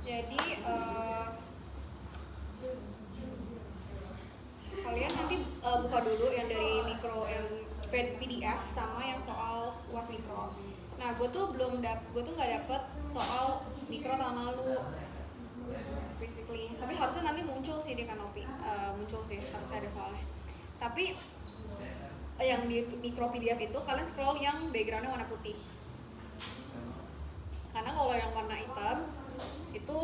Jadi kalian nanti buka dulu yang dari mikro yang PDF sama yang soal UAS mikro. Nah, gue tuh nggak dapet soal mikro tahun lalu, basically. Tapi harusnya nanti muncul sih di Kanopi, muncul sih harusnya ada soalnya. Tapi yang di mikro PDF itu kalian scroll yang backgroundnya warna putih. Karena kalau yang warna hitam itu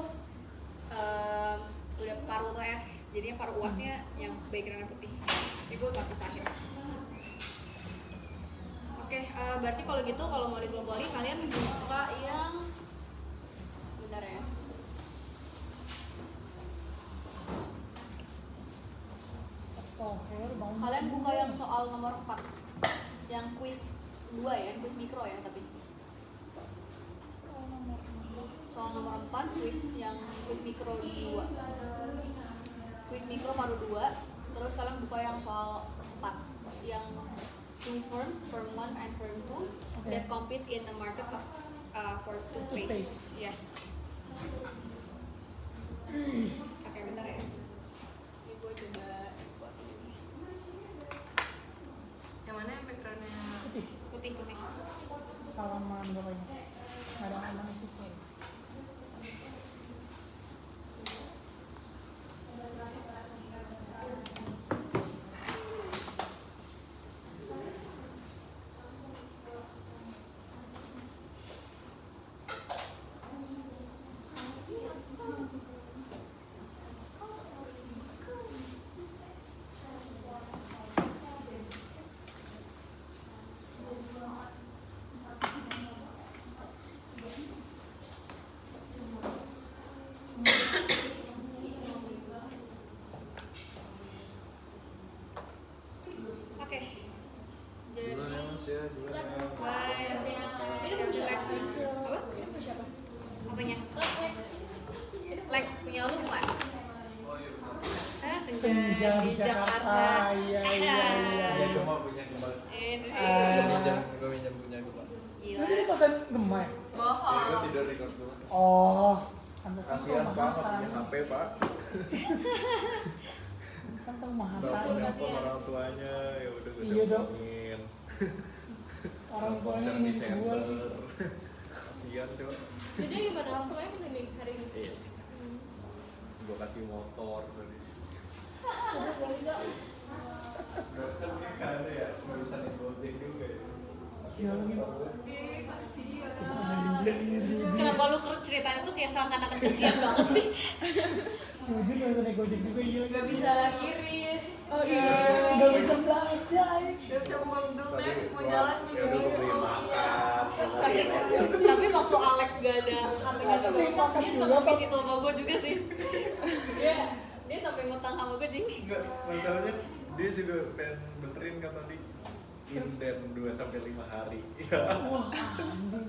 udah paruh tes, jadi paruh UASnya yang backgroundnya putih. Jadi gue gak pisahin. Oke, berarti kalau gitu kalau mau digoboli kalian buka yang bentar ya. Kalian buka yang soal nomor 4, yang quiz 2 ya, quiz mikro ya tapi. Soal nomor 4 quiz mikro 2. Quiz mikro paruh 2. Terus kalian buka yang soal 4 yang two firms, firm 1 and firm 2 that compete in the market of for toothpaste. Ya. Oke, bentar ya. Ini gue coba buat ini. Yang mana yang backgroundnya putih? Halaman berapa? Ada halaman itu. Senja di Jakarta. Iya. Gue minjem punya gue, Pak. Gila. Lu di kosan Gemai? Bohong. Gue tidur di kos gue. Oh, Kasihan Pak, nggak punya HP Pak. Sampai mahal. Bapak nelfon orang tuanya, ya udah gue Iya, Dok. teleponin. Orang tuanya Konser ini Desember. Kasihan tuh. Jadi gimana orang tuanya kesini hari ini? Iya. Gue kasih motor tadi. Kan ya, urusan Gojek juga ya. Kenapa lu ceritain tuh kayak seakan-akan kesian banget sih? Jujur gak bisa naik Gojek juga, iya. Gak bisa kiris. Oh iya, gak bisa belanja. Gak bisa mau Maps, mau jalan Ya udah gue beli makan. Tapi waktu Alek gak ada HP-nya juga rusak, dia sampai situ sama gue juga sih. Dia sampai ngutang sama gue jing. Enggak, masalahnya dia juga pengen benerin kan tadi inden 2-5 hari. Iya. Wah, anjing.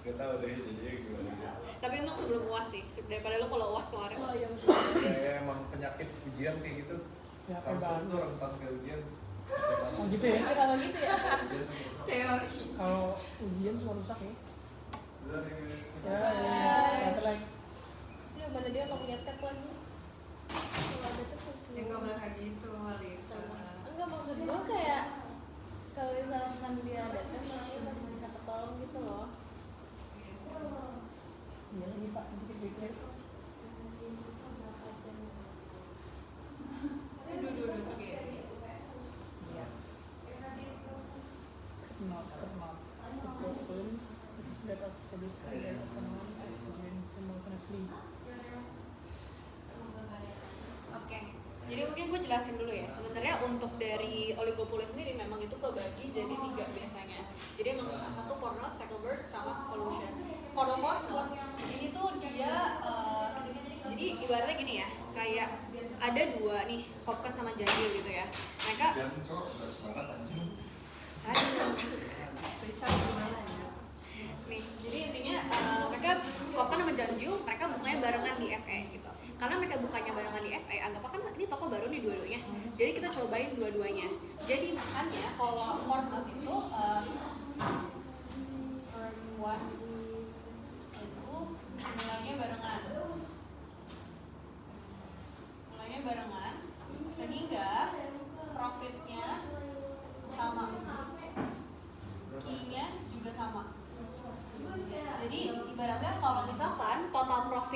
Gak tau deh jadinya gimana. Tapi untuk sebelum UAS sih, daripada lu kalau UAS kemarin. Oh iya. Kayak emang penyakit ujian kayak gitu. Ya, Samsung kayak tuh rentan ke ujian. Oh gitu ya? Kenapa gitu ya? Teori. Kalau ujian suka rusak ya? Udah nih guys. Ya, nanti lagi. Ya mana dia nggak punya tab lagi? Kalau ada tab Ya nggak boleh kayak gitu kali. enggak, maksud gue kayak kalau misalkan dia ada tab masih bisa ketolong gitu loh. Iya lagi Pak, nanti dikit-dikit. Not. The films that are produced by the economic oxygen simultaneously. Oke. Jadi mungkin gue jelasin dulu ya. Sebenarnya untuk dari oligopoly sendiri memang itu kebagi jadi 3 biasanya. Jadi emang satu Cornell, Stackelberg, sama pollution. Cornell ini tuh dia jadi ibaratnya gini ya, kayak ada 2 nih, Kopkan sama Janjil gitu ya. Mereka nih, jadi intinya mereka Kopkan sama Janju, mereka bukanya barengan di FE gitu. Karena mereka bukanya barengan di FE, anggap kan ini toko baru nih dua-duanya. Jadi kita cobain dua-duanya. Jadi makanya kalau Cornell itu firm 1 itu nilainya barengan.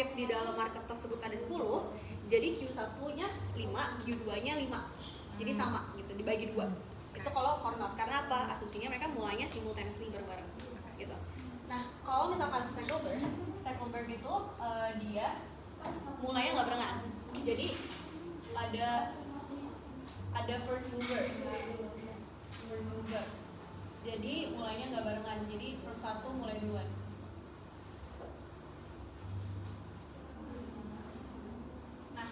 profit di dalam market tersebut ada 10, jadi Q1-nya 5, Q2-nya 5. Jadi sama gitu, dibagi 2. Itu kalau core node. Karena apa? Asumsinya mereka mulainya simultaneously bareng-bareng gitu. Nah, kalau misalkan Stackelberg itu dia mulainya nggak barengan. Jadi ada first mover. Jadi mulainya nggak barengan. Jadi firm 1 mulai duluan. Nah,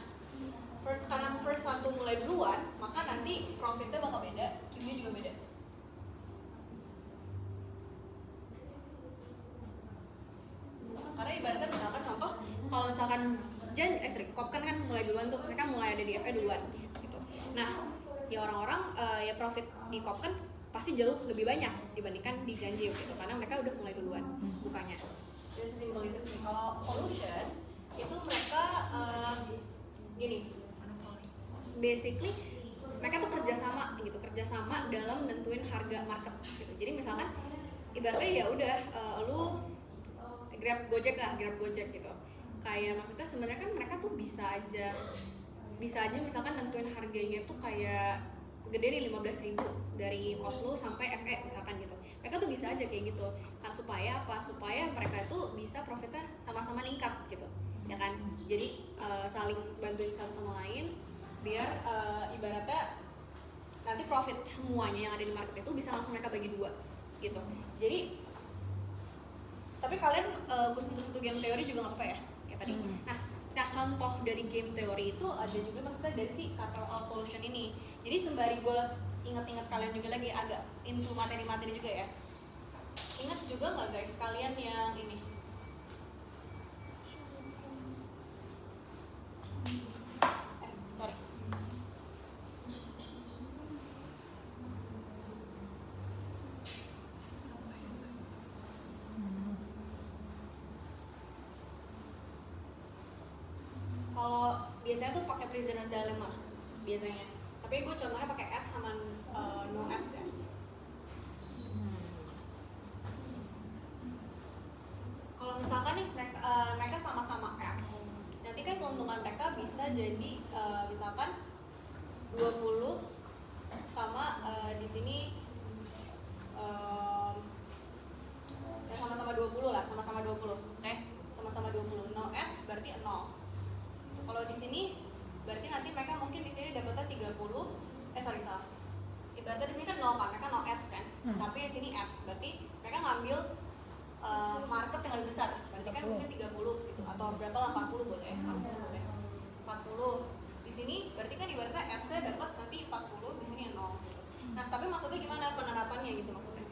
karena first 1 mulai duluan, maka nanti profitnya bakal beda, Q-nya juga beda. Karena ibaratnya misalkan contoh, kalau misalkan Kopkan kan mulai duluan tuh, mereka mulai ada di FE duluan gitu. Nah, ya orang-orang ya profit di Kopkan pasti jauh lebih banyak dibandingkan di Janji gitu, karena mereka udah mulai duluan bukanya. Jadi sesimpel itu sih. Kalau Pollution itu mereka gini, basically mereka tuh kerjasama dalam nentuin harga market gitu. Jadi misalkan ibaratnya ya udah lu Grab Gojek gitu. Kayak maksudnya sebenarnya kan mereka tuh bisa aja misalkan nentuin harganya tuh kayak gede nih 15.000 dari cost lu sampai FE misalkan gitu. Mereka tuh bisa aja kayak gitu. Karena supaya apa? Supaya mereka tuh bisa profitnya sama-sama ningkat gitu. Ya kan? Jadi saling bantuin satu sama lain biar ibaratnya nanti profit semuanya yang ada di market itu bisa langsung mereka bagi 2 gitu. Jadi tapi kalian sentuh-sentuh game teori juga nggak apa-apa ya kayak tadi. Nah contoh dari game teori itu ada juga maksudnya dari si Cartel of Pollution ini. Jadi sembari gue inget-inget kalian juga lagi agak into materi-materi juga ya. Ingat juga nggak guys kalian yang ini? Sorry. Kalau biasanya tuh pakai Prisoner's Dilemma biasanya. Tapi gue contohnya pakai ads sama no ads ya. Kalau misalkan nih mereka sama-sama ads, nanti kan keuntungan mereka bisa jadi misalkan 20 sama di sini ya sama-sama 20 lah, sama-sama 20. Oke? Sama-sama 20. No ads berarti 0. Kalau di sini berarti nanti mereka mungkin di sini dapatnya 30. Salah. Ibaratnya di sini kan 0 kan, mereka no ads kan. Tapi di sini ads, berarti mereka ngambil market yang lebih besar. Berarti kan mungkin 30 gitu atau berapa lah 40 boleh. 40. Di sini berarti kan ibaratnya ads-nya dapat nanti 40, di sini 0 gitu. Nah, tapi maksudnya gimana penerapannya gitu maksudnya?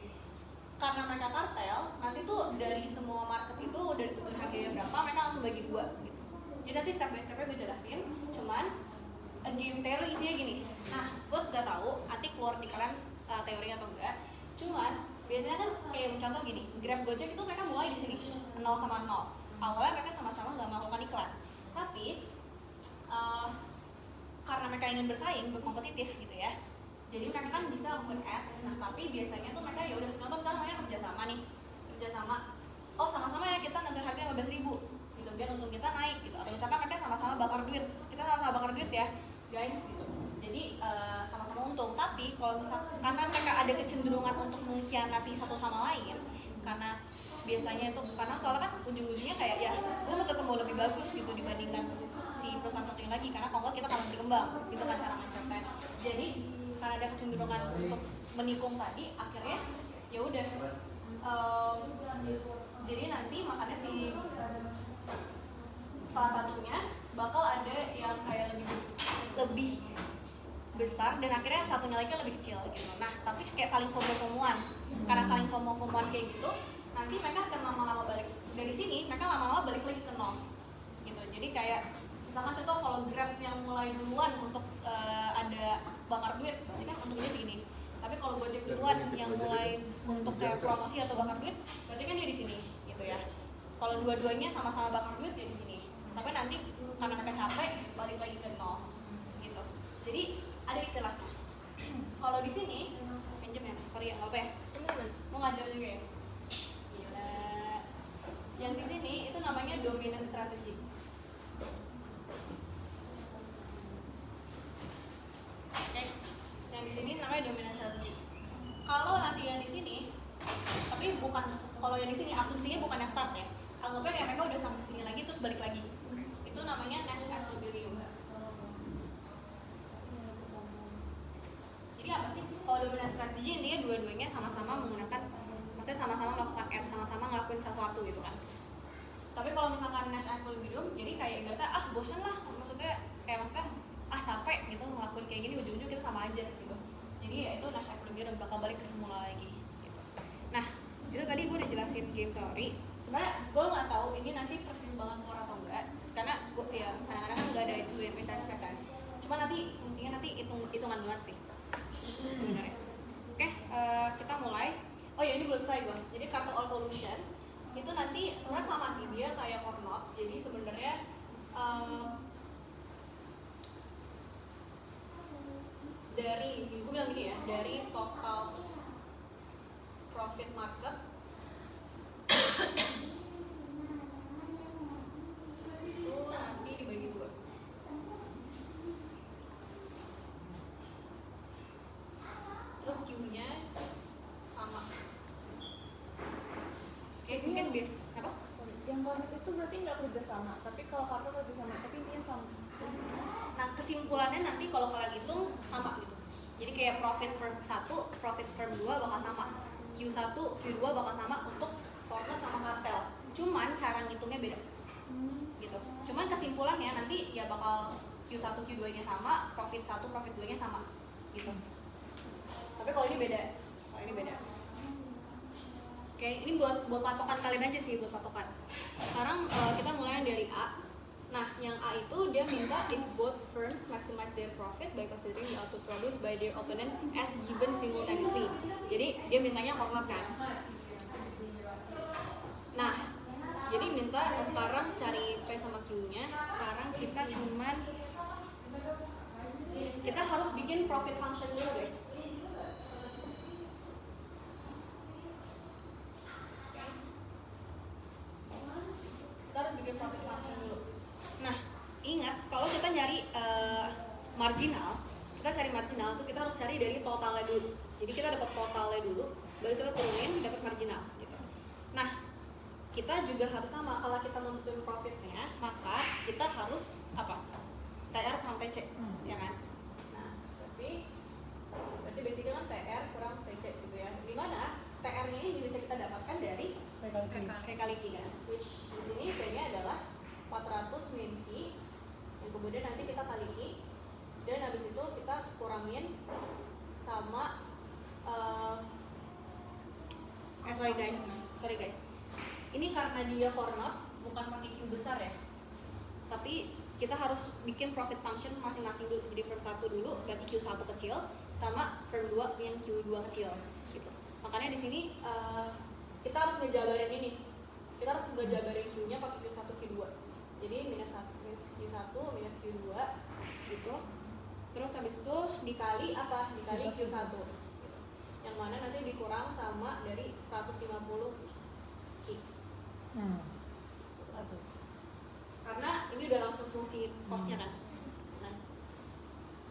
Karena mereka kartel, nanti tuh dari semua market itu dari tentuin harganya berapa, mereka langsung bagi 2 gitu. Jadi nanti step by step-nya gue jelasin, cuman game teori isinya gini. Nah, gue gak tahu nanti keluar di kalian teori atau enggak. Cuman biasanya kan kayak contoh gini, Grab Gojek itu mereka mulai di sini 0 sama 0. Awalnya mereka sama-sama nggak melakukan iklan, tapi karena mereka ingin bersaing, berkompetitif gitu ya. Jadi mereka kan bisa lakukan ads. Nah, tapi biasanya tuh mereka ya udah contoh misalnya mereka kerjasama. Oh, sama-sama ya kita nentuin harga 15.000 gitu biar untung kita naik gitu. Atau misalkan mereka sama-sama bakar duit. Kita sama-sama bakar duit ya, guys gitu. Jadi sama-sama untung. Tapi kalau misalkan karena mereka ada kecenderungan untuk mengkhianati satu sama lain, karena biasanya itu karena soalnya kan ujung-ujungnya kayak ya gue mau ketemu lebih bagus gitu dibandingkan si perusahaan satunya lagi, karena kalau nggak kita akan berkembang gitu kan cara mencapai. Jadi karena ada kecenderungan untuk menikung tadi, akhirnya ya udah jadi nanti makanya si salah satunya bakal ada yang kayak lebih besar dan akhirnya yang satunya lagi lebih kecil gitu. Nah, tapi kayak saling FOMO-FOMOan. Karena saling FOMO-FOMOan kayak gitu, nanti mereka akan lama-lama balik dari sini, mereka lama-lama balik lagi ke nol. Gitu. Jadi kayak misalkan contoh kalau Grab yang mulai duluan untuk ada bakar duit, berarti kan untungnya segini. Tapi kalau Gojek duluan yang mulai untuk kayak promosi atau bakar duit, berarti kan dia di sini gitu ya. Kalau dua-duanya sama-sama bakar duit dia di sini. Tapi nanti karena mereka capek balik lagi ke nol gitu. Jadi ada istilahnya. Kalau di sini pinjam ya, sorry ya nggak apa ya. Mau ngajar juga ya. Gila. Yang di sini itu namanya dominant strategy. Oke, yang di sini namanya dominant strategy. Kalau nanti yang di sini, tapi bukan, kalau yang di sini asumsinya bukan yang start ya. Anggapnya kayak mereka udah sampai sini lagi terus balik lagi. Itu namanya Nash equilibrium. Jadi apa sih? Kalau dominant strategy intinya dua-duanya sama-sama menggunakan, maksudnya sama-sama melakukan add, sama-sama ngelakuin sesuatu gitu kan. Tapi kalau misalkan Nash equilibrium, jadi kayak ibaratnya bosan lah, maksudnya capek gitu ngelakuin kayak gini, ujung-ujung kita sama aja gitu. Jadi ya itu Nash equilibrium, bakal balik ke semula lagi gitu. Nah, itu tadi gue udah jelasin game theory. Sebenarnya gue nggak tahu ini nanti persis banget keluar atau enggak, karena gue ya kadang-kadang kan nggak ada itu yang bisa kan. Cuma nanti fungsinya nanti hitungan banget sih sebenarnya. Oke, kita mulai. Oh ya, ini belum selesai gue. Jadi couple or collusion itu nanti sebenarnya sama sih, dia kayak Carnot. Jadi sebenarnya dari, gue bilang gini ya, dari total profit market itu nanti dibagi dua. Terus Q-nya sama. Oke, mungkin biar apa? Sorry, yang Carnot itu berarti nggak kerja sama, tapi kalau Carnot kerja sama, tapi intinya sama. Nah, kesimpulannya nanti kalau kalian hitung sama gitu. Jadi kayak profit firm 1, profit firm 2 bakal sama. Q1, Q2 bakal sama untuk Carnot sama kartel. Cuman cara ngitungnya beda. Gitu. Cuman kesimpulannya nanti ya bakal Q1, Q2-nya sama, profit 1, profit 2-nya sama. Gitu. Tapi kalau ini beda. Kalau ini beda. Oke, ini buat patokan kalian aja sih, buat patokan. Sekarang kita mulai dari A. Nah, yang A itu dia minta if both firms maximize their profit by considering the output produced by their opponent as given simultaneously. Jadi dia mintanya Carnot kan. Nah, jadi minta sekarang cari P sama Q-nya. Sekarang kita harus bikin profit function dulu guys. Kita harus bikin profit function dulu. Nah, ingat kalau kita nyari marginal, kita cari marginal tuh kita harus cari dari totalnya dulu. Jadi kita dapat totalnya dulu, baru kita turunin dapat marginal gitu. Nah, kita juga harus sama, kalau kita mau nentuin profitnya, maka kita harus apa? TR kurang TC, ya kan? Nah, berarti basicnya kan TR kurang TC gitu ya. Dimana TR-nya ini bisa kita dapatkan dari P kali Q kan? Which di sini P-nya adalah 400 min Q, yang kemudian nanti kita kali Q, dan habis itu kita kurangin sama sorry guys, ini karena dia Carnot bukan pakai Q besar ya, tapi kita harus bikin profit function masing-masing dulu. Jadi firm 1 dulu berarti Q1 kecil sama firm 2 yang Q2 kecil gitu. Makanya di sini kita harus ngejabarin ini, kita harus ngejabarin Q-nya pakai Q1 Q2. Jadi minus Q1 minus Q2 gitu. Terus habis itu dikali apa? Dikali Q1 gitu. Yang mana nanti dikurang sama dari 150 Q. Karena ini udah langsung fungsi costnya kan. Nah,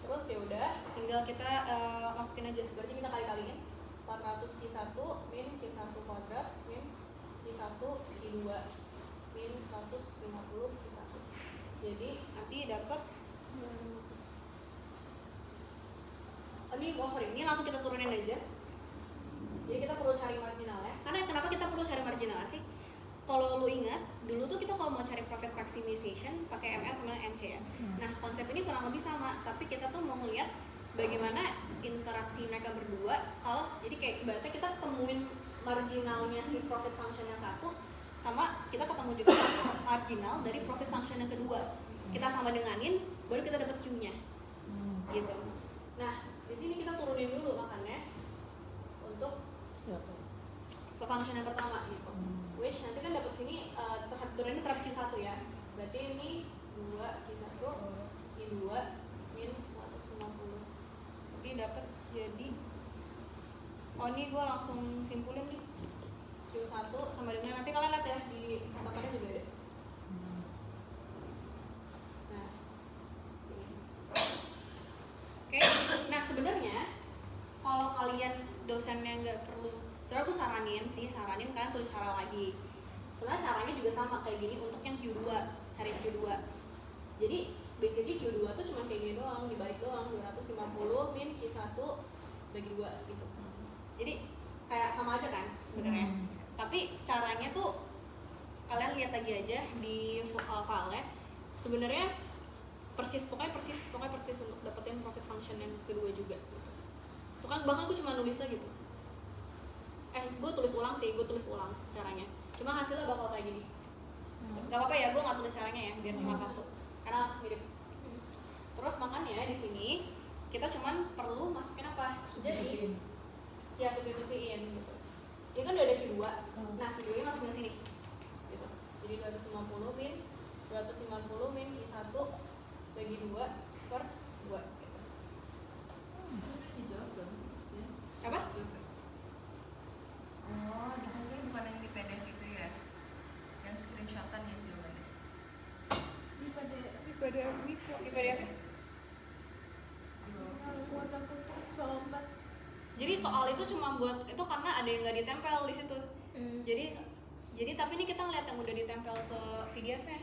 terus ya udah tinggal kita masukin aja. Berarti kita kali-kaliin 400 Q1 min Q1 kuadrat min Q1 Q2 min 150 Q1. Jadi nanti dapat ini langsung kita turunin aja. Jadi kita perlu cari marginalnya. Karena kenapa kita perlu cari marginal sih? Kalau lu ingat, dulu tuh kita kalau mau cari profit maximization pakai MR sama NC ya. Nah, konsep ini kurang lebih sama, tapi kita tuh mau ngeliat bagaimana interaksi mereka berdua. Kalau jadi kayak ibaratnya kita temuin marginalnya si profit function yang satu, sama kita ketemu juga marginal dari profit function yang kedua. Kita sama denganin, baru kita dapat Q-nya. Gitu. Nah, di sini kita turunin dulu makanya untuk function yang pertama gitu. Which nanti kan dapat sini turunin terhadap Q1 ya. Berarti ini 2 Q1 Q2 min 150. Jadi dapat jadi ini gue langsung simpulin nih. Q1 sama dengan nanti kalian lihat ya di kata-katanya juga ada. sebenarnya kalau kalian dosennya nggak perlu, sebenarnya aku saranin kalian tulis cara lagi. Sebenarnya caranya juga sama kayak gini untuk yang Q2, cari Q2. Jadi basically Q2 tuh cuma kayak gini doang, dibalik doang 250 min Q1 bagi 2 gitu. Jadi kayak sama aja kan sebenarnya. Tapi caranya tuh kalian lihat lagi aja di file-nya. Sebenarnya pokoknya persis untuk dapetin profit function yang kedua juga gitu. Itu kan bahkan gue cuma nulis lagi tuh. Gue tulis ulang caranya. Cuma hasilnya bakal kayak gini. Gak apa-apa ya, gue nggak tulis caranya ya, biar cuma kartu. Karena mirip. Terus makanya di sini kita cuman perlu masukin apa? Jadi ya substitusiin gitu. Ini kan udah ada Q2. Nah, Q2 nya masukin ke sini. Gitu. Jadi 250 min I1 bagi 2 per 2 gitu. Dijawab belum sih? Apa? Oh, dikasih bukan yang di PDF itu ya? Yang screenshotan ya jawabannya? Di PDF mikro. Di PDF -nya? Warna putih soal 4. Jadi soal itu cuma buat itu karena ada yang nggak ditempel di situ. Jadi tapi ini kita ngeliat yang udah ditempel ke PDF-nya.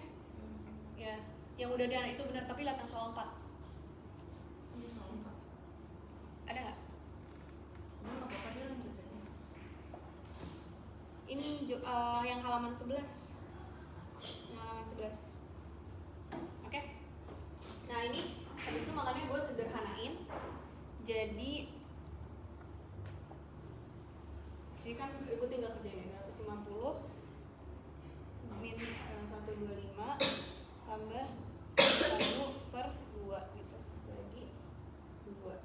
Ya, yang udah ada itu benar, tapi lihat yang soal 4. Ini soal 4. Ada nggak? Ini nggak apa-apa, dia lanjut aja. Ini yang halaman 11. Halaman 11. Oke. Nah, ini habis itu makanya gue sederhanain. Jadi sini kan gue tinggal kerjain 250 min 125 tambah 1 per 2 gitu bagi 2.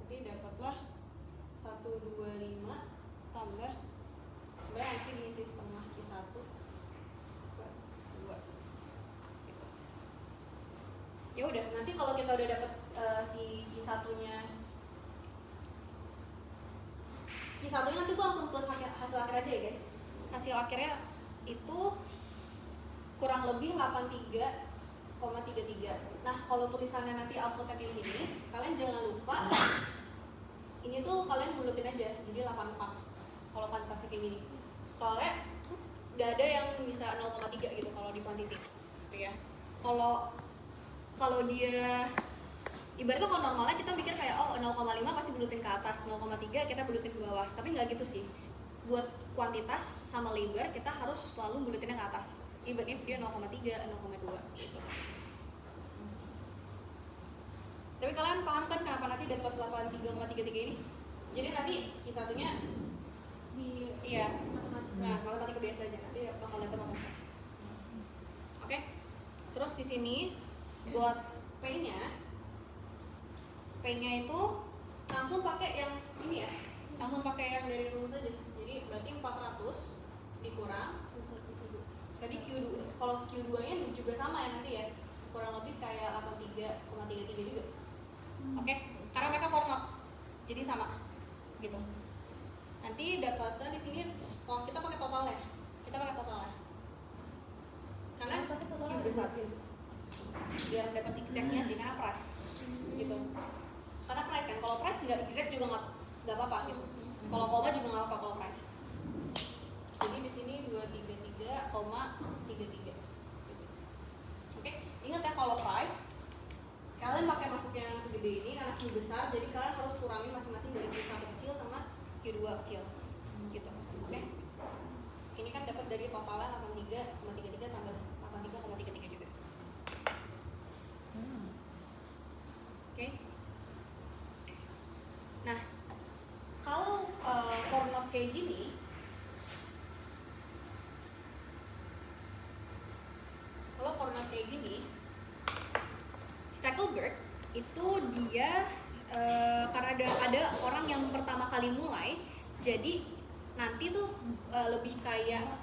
Jadi dapatlah 125 tambah, sebenarnya nanti diisi setengah Q1 per 2 gitu. Ya udah, nanti kalau kita udah dapet si Q1-nya nanti gue langsung tulis hasil akhir aja ya guys. Hasil akhirnya itu kurang lebih 83,33. Nah, kalau tulisannya nanti outputnya kayak gini, kalian jangan lupa ini tuh kalian bulutin aja jadi 84 kalau kuantitasnya kayak gini. Soalnya gak ada yang bisa 0,3 gitu kalau di quantity gitu ya. Kalau dia ibaratnya kalau normalnya kita mikir kayak 0,5 pasti bulutin ke atas, 0,3 kita bulutin ke bawah. Tapi nggak gitu sih. Buat kuantitas sama labor kita harus selalu bulutinnya ke atas. Even if dia 0,3, 0,2 gitu. Tapi kalian paham kan kenapa nanti dapat 83,33 ini? Jadi nanti Q1-nya iya. Nah, matematika biasa aja nanti bakal dapat nomor. Oke. Terus di sini buat P-nya itu langsung pakai yang ini ya. Langsung pakai yang dari rumus aja. Jadi berarti 400 dikurang tadi Q2. Kalau Q2-nya juga sama ya nanti ya. Kurang lebih kayak 83,33 juga. Oke, karena mereka kornot. Jadi sama. Gitu. Nanti dapatnya di sini kita pakai totalnya. Karena Q besar. Biar dapat exact-nya sih, karena price. Gitu. Karena price kan, kalau price nggak exact juga nggak apa-apa gitu. Kalau koma juga nggak apa-apa kalau price. Jadi di sini 233,33. Oke, ingat ya kalau price kalian pakai masuknya yang gede ini karena Q besar, jadi kalian harus kurangin masing-masing dari Q1 kecil sama Q2 kecil. Gitu. Oke. Ini kan dapat dari totalnya 83,33 tambah 83,33 juga. Oke. Nah, kalau kornot kayak gini, Stackelberg itu dia karena ada orang yang pertama kali mulai, jadi nanti tuh lebih kayak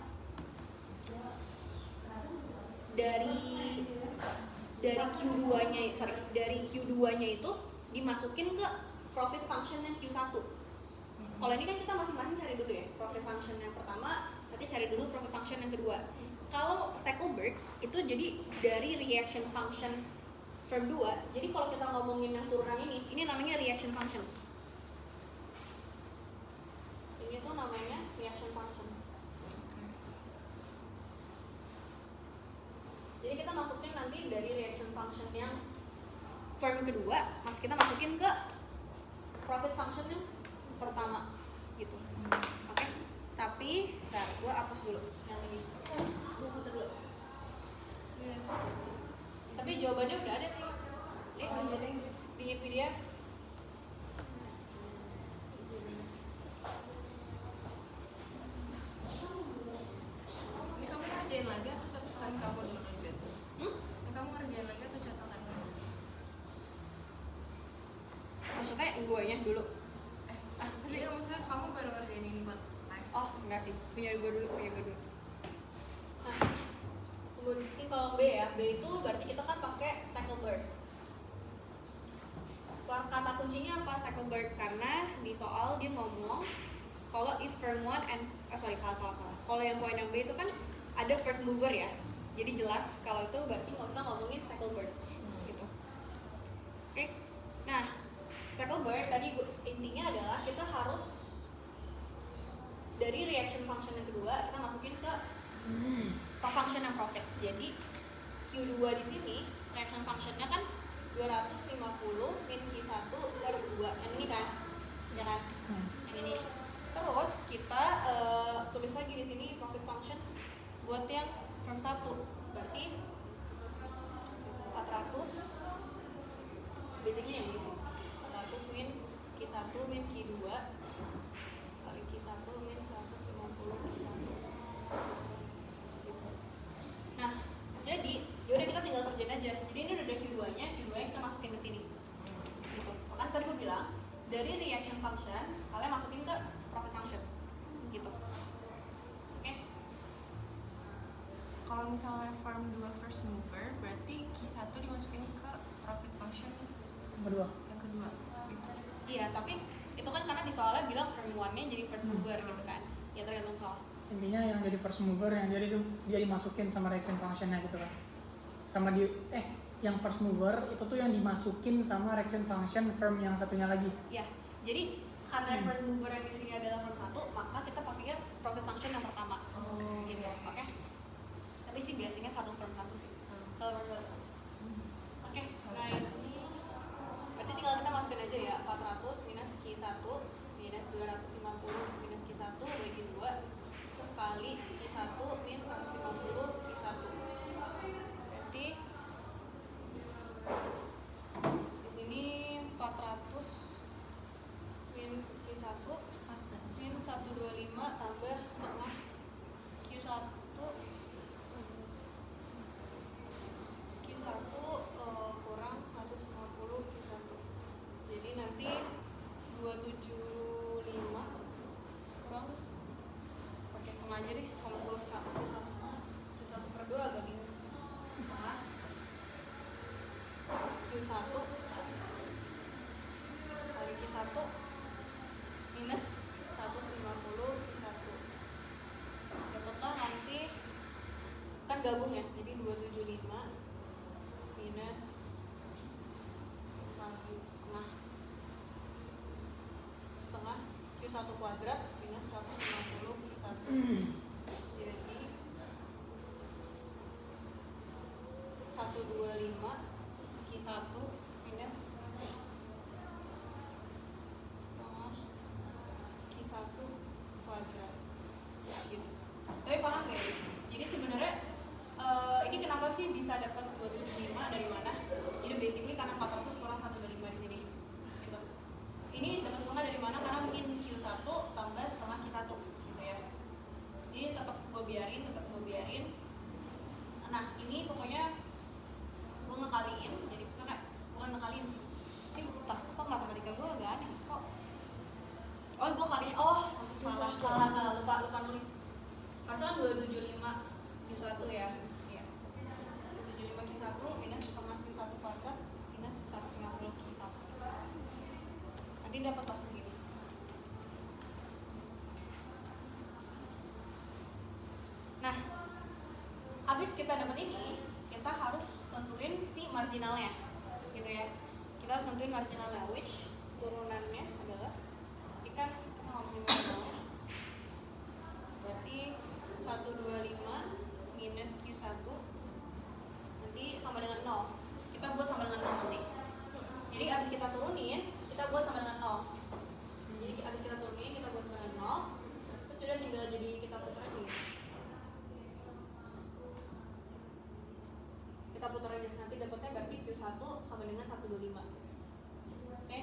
dari Q2-nya itu dimasukin ke profit function yang Q1. Kalau ini kan kita masing-masing cari dulu ya, profit function yang pertama, nanti cari dulu profit function yang kedua. Kalau Stackelberg itu jadi dari reaction function Verb 2, jadi kalau kita ngomongin yang turunan ini namanya reaction function. Ini tuh namanya reaction function. Jadi kita masukin nanti dari reaction function yang verb kedua, kita masukin ke profit function yang pertama gitu. Oke. Tapi, ntar gue hapus dulu yang ini. Gue putar dulu. Tapi jawabannya udah ada sih. Lihat di PDF. Ini kamu ngerjain lagi atau catatan kamu dulu, Jet? Ini kamu ngerjain lagi atau catatan dulu? Maksudnya gue nya dulu. Iya, maksudnya kamu baru ngerjain ini buat tes. Oh, enggak sih. Punya gue dulu. Nah, ini kalau B ya. B itu berarti kita kan pakai Stackelberg. Kata kuncinya apa Stackelberg? Karena di soal dia ngomong kalau if firm one and salah. Kalau yang poin yang B itu kan ada first mover ya. Jadi jelas kalau itu berarti kita ngomongin Stackelberg gitu. Oke. Nah, Stackelberg tadi intinya adalah kita harus dari reaction function yang kedua kita masukin ke function yang profit. Jadi Q2 di sini reaction functionnya kan 250 min Q1 per 2. Yang ini kan? Ya kan? Yang ini. Terus kita tulis lagi di sini profit function buat yang firm 1. Berarti 400 basicnya yang ini sih. 400 min Q1 min Q2 kali Q1 min 150 Q1 gitu. Nah, jadi yaudah kita tinggal kerjain aja. Jadi ini udah ada Q2 nya kita masukin ke sini gitu. Makanya tadi gue bilang dari reaction function kalian masukin ke profit function gitu. Oke. Kalau misalnya firm 2 first mover, berarti Q1 dimasukin ke profit function Berdua. yang kedua gitu. Iya, tapi itu kan karena di soalnya bilang firm 1-nya jadi first mover gitu kan. Ya tergantung soal. Intinya yang jadi first mover yang jadi itu dia dimasukin sama reaction functionnya gitu kan. Sama yang first mover itu tuh yang dimasukin sama reaction function firm yang satunya lagi. Ya, jadi karena first mover yang di sini adalah firm 1, maka kita pakainya profit function yang pertama. Gitu, oke? Tapi sih biasanya satu firm 1 sih. Kalau firm 1. Oke, nice. Berarti tinggal kita masukin aja ya 400 minus Q1 minus 250 minus Q1 bagi 2 terus kali Q1 min 150 Q1. Berarti di sini 400 min Q1 min 125 tambah setengah Q1 kurang 150 Q1. Jadi nanti 275 kurang pakai setengah aja deh. Kalau gue pakai 1 per 2 agak bingung. Setengah Q1 kali Q1 minus 150 Q1. Dapatlah nanti kan gabung ya. Jadi 275 minus setengah Q1 kuadrat minus 150 Q1. Jadi 125 Q1 minus setengah Q1 kuadrat gitu. Tapi paham gak ya? Jadi sebenarnya ini kenapa sih bisa dapat 275 dari mana? Jadi basically karena 400 kurang 125 di sini. Gitu. Ini dapat setengah dari mana? Karena min Q1 tambah setengah Q1 gitu ya. Ini tetap gue biarin. Nah, ini pokoknya gue ngekaliin, jadi misalnya bukan ngekaliin sih. Ini kok matematika gue agak aneh kok. Oh, gue kaliin. Salah lupa nulis. Harusnya kan 275 Q1 ya. 75 Q1 minus setengah Q1 kuadrat minus 150 Q1. Nanti dapat pas segini. Nah, abis kita dapat ini, kita harus tentuin si marginalnya. juga ya. Kita harus nentuin marginal which turunannya adalah ini kan kita ngomongin marginalnya. Berarti 125 minus Q1 nanti sama dengan 0. Kita buat sama dengan 0 nanti. Jadi abis kita turunin, kita buat sama dengan 0. Jadi abis kita turunin, kita buat sama dengan 0. Terus udah tinggal jadi kita putar aja. Kita putar aja, nanti dapatnya berarti Q1 sama dengan 125. Oke.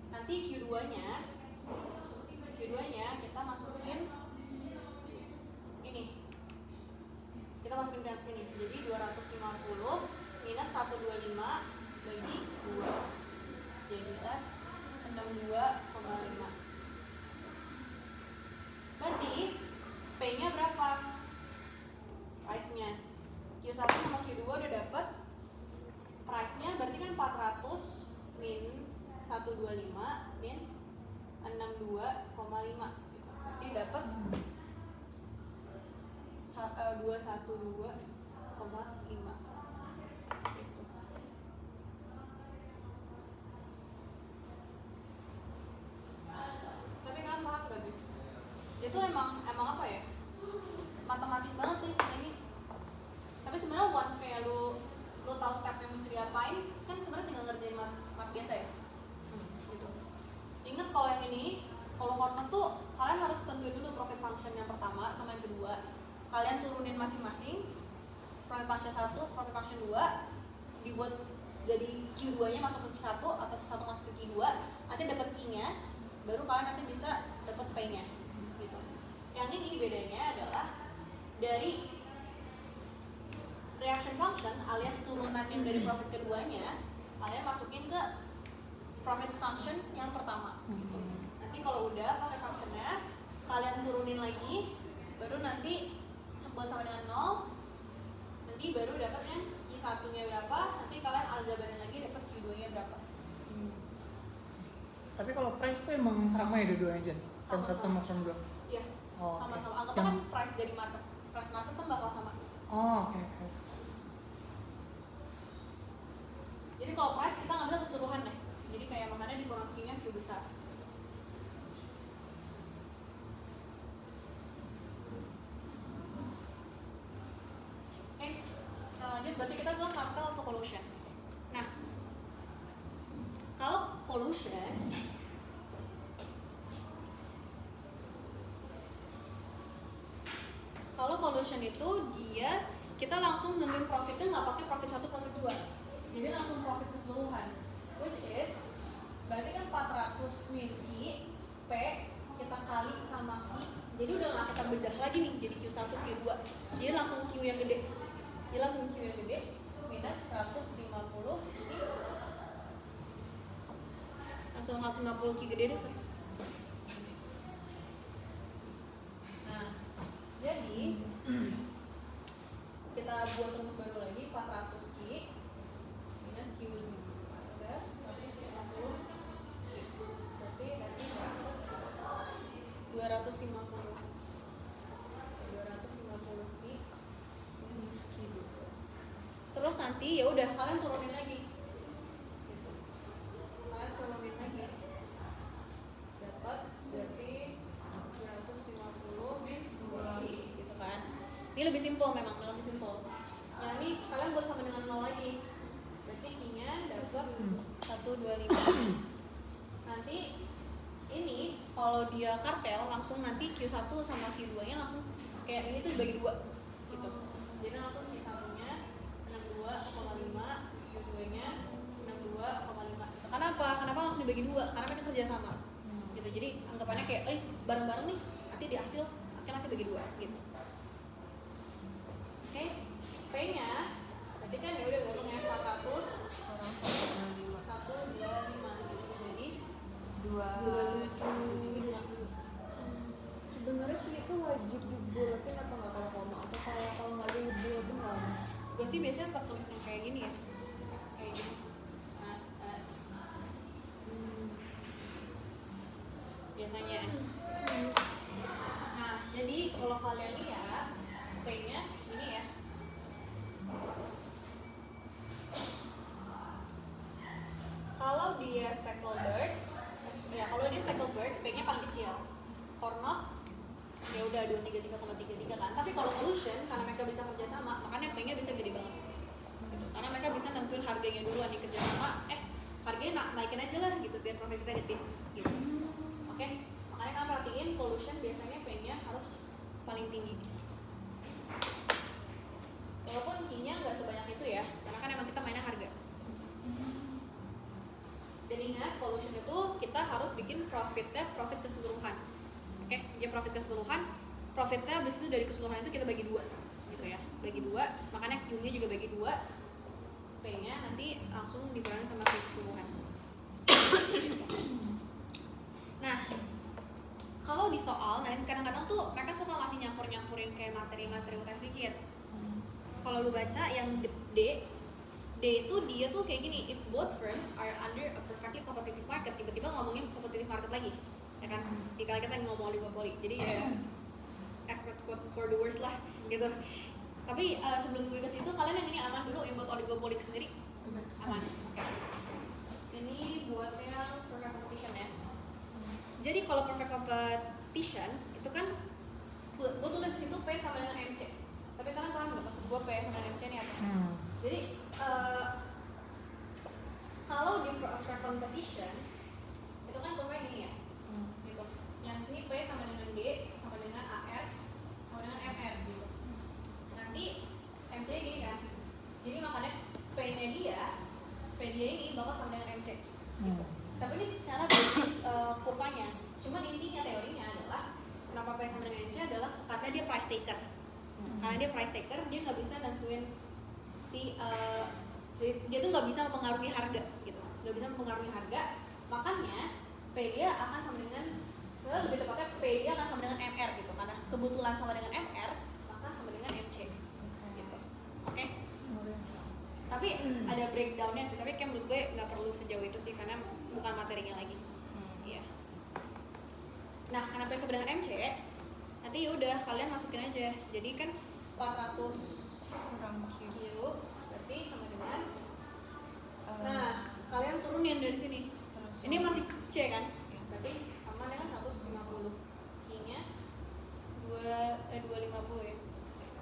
Nanti Q2-nya kita masukin ini. Kita masukin ke sini. Jadi 250 minus 125 bagi 2. Jadi kita 62,5. Berarti P-nya berapa? Price-nya. Q1 sama Q2 udah dapet. Price-nya berarti kan 400 min 125 min 62,5 gitu. Berarti dapet 212,5 gitu. Tapi kalian paham gak guys? Itu emang apa ya? Matematis banget sih ini. Tapi sebenarnya once kayak lu tahu stepnya mesti diapain, kan sebenarnya tinggal ngerjain mat biasa ya. Gitu. Ingat kalau yang ini, kalau corner tuh kalian harus tentuin dulu profit function yang pertama sama yang kedua. Kalian turunin masing-masing profit function 1, profit function 2, dibuat jadi Q2-nya masuk ke Q1 atau Q1 masuk ke Q2, nanti dapat Q-nya, baru kalian nanti bisa dapat P-nya. Gitu. Yang ini bedanya adalah dari reaction function alias turunan yang dari profit keduanya, kalian masukin ke profit function yang pertama. Gitu. Nanti kalau udah profit functionnya, kalian turunin lagi, baru nanti buat sama dengan 0, nanti baru dapatnya Q1-nya berapa, nanti kalian aljabarin lagi dapat Q2-nya berapa. Tapi kalau price tuh emang sama ya dua-duanya Jen? From 1 sama from 2? Iya, Oh, sama-sama. okay. Anggapnya kan price dari market, price market kan bakal sama. Oh, oke. Jadi kalau price kita ngambil keseluruhan deh. Jadi kayak makanya dikurang Q-nya Q besar. Oke, kita lanjut. Berarti kita ke cartel atau collusion. Nah, kalau collusion, itu dia kita langsung nentuin profitnya nggak pakai profit 1, profit 2. Jadi langsung profit keseluruhan, which is berarti kan 400 min Q P kita kali sama Q, jadi udah nggak kita bedah lagi nih jadi Q1 Q2, jadi langsung Q yang gede, minus 150 Q, langsung 150 Q gede deh. Nah jadi kita buat rumus baru lagi 400 Q minus Q udah 150 Q, berarti nanti dapat 250 Q minus Q. Terus nanti ya udah kalian turunin lagi, dapat berarti 250 min 2 Q gitu kan. Ini lebih simpel memang, lebih simpel. Yang ini kalian buat sama dengan 0 lagi. Berarti Q-nya dapat 125. Nanti ini kalau dia kartel langsung nanti Q1 sama Q2-nya langsung kayak ini tuh dibagi 2 gitu. Jadi langsung Q1-nya 62,5, Q2-nya 62,5. Kenapa? Kenapa langsung dibagi 2? Karena mereka kerja sama. Gitu. Jadi anggapannya kayak bareng-bareng nih, nanti di hasil akhirnya nanti bagi 2 gitu. Oke, P-nya berarti kan ya udah gabungnya 400 orang 125 jadi 275. Sebenarnya itu wajib dibulatin apa nggak kalau koma, atau kalau nggak dibulatin nggak? gue sih biasanya tetap tulis yang kayak gini ya, kayak gini. Biasanya. Nah, jadi kalau kalian lihat P-nya ini ya. dia Stackelberg, ya kalau dia Stackelberg, P-nya paling kecil. Cornot ya udah 233,33 kan. Tapi kalau Collusion karena mereka bisa kerja sama, makanya P-nya bisa gede banget. Gitu. Karena mereka bisa nentuin harganya duluan nih kerja sama, harganya naikin aja lah gitu biar profit kita di tim gitu. Oke? Makanya kalian perhatiin Collusion biasanya P-nya harus paling tinggi. Walaupun key-nya nggak sebanyak itu ya, karena kan emang kita mainnya harga. Dan ingat, Collusion itu kita harus bikin profitnya profit keseluruhan. Oke, jadi profit keseluruhan, profitnya habis itu dari keseluruhan itu kita bagi 2 gitu ya, bagi 2, makanya Q-nya juga bagi 2, P-nya nanti langsung dikurangi sama Q keseluruhan. Nah, kalau di soal, nah kadang-kadang tuh mereka suka ngasih nyampur-nyampurin kayak materi-materi UTS dikit. Kalau lu baca yang D itu dia tuh kayak gini, if both firms are under a perfectly competitive market, tiba-tiba ngomongin competitive market lagi, ya kan? Dikali kita lagi ngomong oligopoli, jadi ya expect quote for the worst lah, gitu. Tapi sebelum gue ke situ, kalian yang ini aman dulu yang buat oligopoli sendiri? Aman, oke. Ini buat yang perfect competition ya. Jadi kalau perfect competition itu kan, gue tulis di situ P sama dengan MC. Tapi kalian paham nggak maksud gue P sama dengan MC ini apa? Jadi kalau di perfect competition itu kan kurvanya gini ya, gitu. Yang sini P sama dengan D sama dengan AR sama dengan MR gitu. Nanti MC gini kan, jadi makanya P dia ini bakal sama dengan MC gitu. Tapi ini secara basic kurvanya. Cuman intinya teorinya adalah kenapa P sama dengan MC adalah karena dia price taker. Karena dia price taker, dia nggak bisa nentuin dia tuh nggak bisa mempengaruhi harga gitu, nggak bisa mempengaruhi harga, makanya P dia akan sama dengan, sebenarnya lebih tepatnya P dia akan sama dengan MR gitu, karena kebetulan sama dengan MR maka sama dengan MC gitu. Oke? Tapi ada breakdownnya sih, tapi kayak menurut gue nggak perlu sejauh itu sih karena bukan materinya lagi. Iya. Nah, karena P sama dengan MC, nanti yaudah kalian masukin aja, jadi kan 400 kurang Q. Berarti sama dengan nah, kalian turunin dari sini. Ini masih C kan? Ya. Berarti sama dengan 150. Q-nya 250 ya.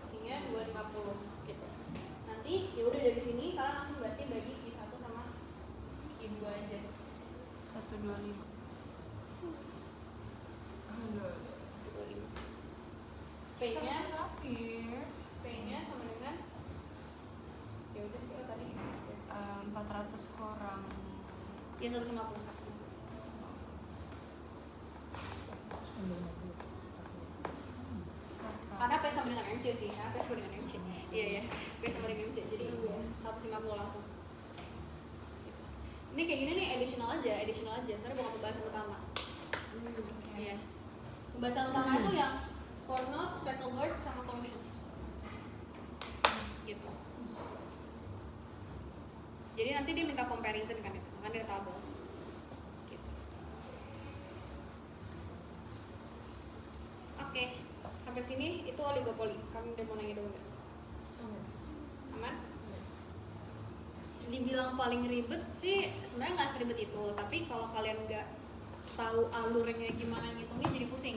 Q-nya 250 gitu. Nanti ya udah dari sini kalian langsung berarti bagi Q1 sama Q2 aja. 125. Aduh. 225. P-nya Tapi sama dengan ya udah sih tadi 400 kurang ya 150. Karena P sama dengan MC sih, karena P sama dengan MC. Iya ya, P sama dengan MC. Jadi 150 langsung. Gitu. Ini kayak gini nih additional aja. Sebenarnya bukan pembahasan utama. Iya. Pembahasan utama itu yang Cornot, Stackelberg sama Collusion. Gitu. Jadi nanti dia minta comparison kan itu, makanya dia tabel. Gitu. Oke, sampai sini itu oligopoli. Kamu udah mau nanya dulu nggak? Aman? Dibilang paling ribet sih sebenarnya nggak seribet itu, tapi kalau kalian nggak tahu alurnya gimana ngitungnya jadi pusing.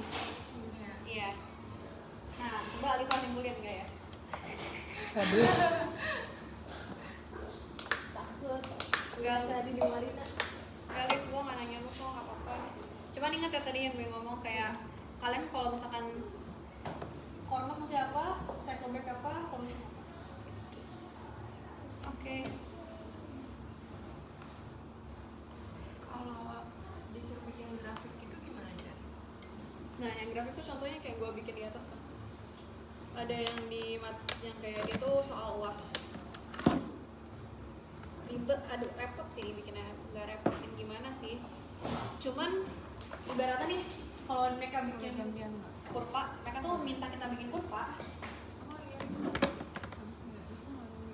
Iya. Nah, coba Alifah simpulin nggak ya? Waduh, Takut. Nggak Bisa di Marina. Alif, gue nggak nanya lu kok, nggak apa-apa. Cuman ingat ya tadi yang gue ngomong kayak kalian kalau misalkan Cornot mesti apa, Stackelberg apa, Collusion apa. Oke. kalau disuruh bikin grafik gitu gimana aja? Nah, yang grafik tuh contohnya kayak gue bikin di atas kan. Ada yang yang kayak gitu soal UAS. Ribet, aduh repot sih bikinnya, nggak repotin gimana sih. Cuman ibaratnya nih, kalau mereka bikin kurva, mereka tuh minta kita bikin kurva. Aku lagi record. Habis nggak? Bisa nggak dulu?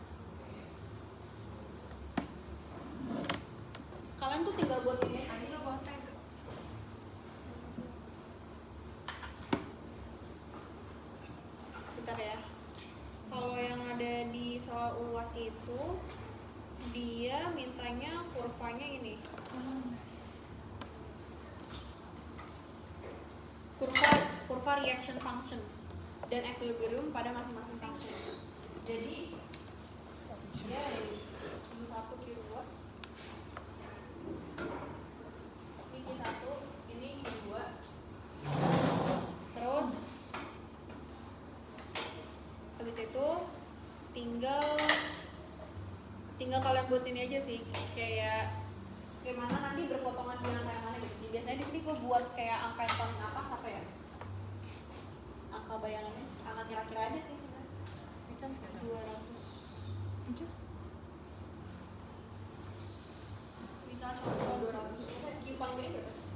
Kalian tuh tinggal buat ini aja sih. Asli buat tag. Bentar ya. Kalau yang ada di soal UAS itu dia mintanya kurvanya ini. Kurva reaction function dan equilibrium pada masing-masing function. Jadi dia ada di Q1, Q2. Ini Q1, ini Q2. Terus habis itu tinggal kalian buat ini aja sih, kayak mana nanti berpotongan dengan kayak mana gitu. Biasanya di sini gue buat kayak angka yang paling atas apa ya? Angka bayangannya, angka kira-kira aja sih. Dicas nggak tuh? 200. Bisa contoh 200. Q paling gede berapa sih?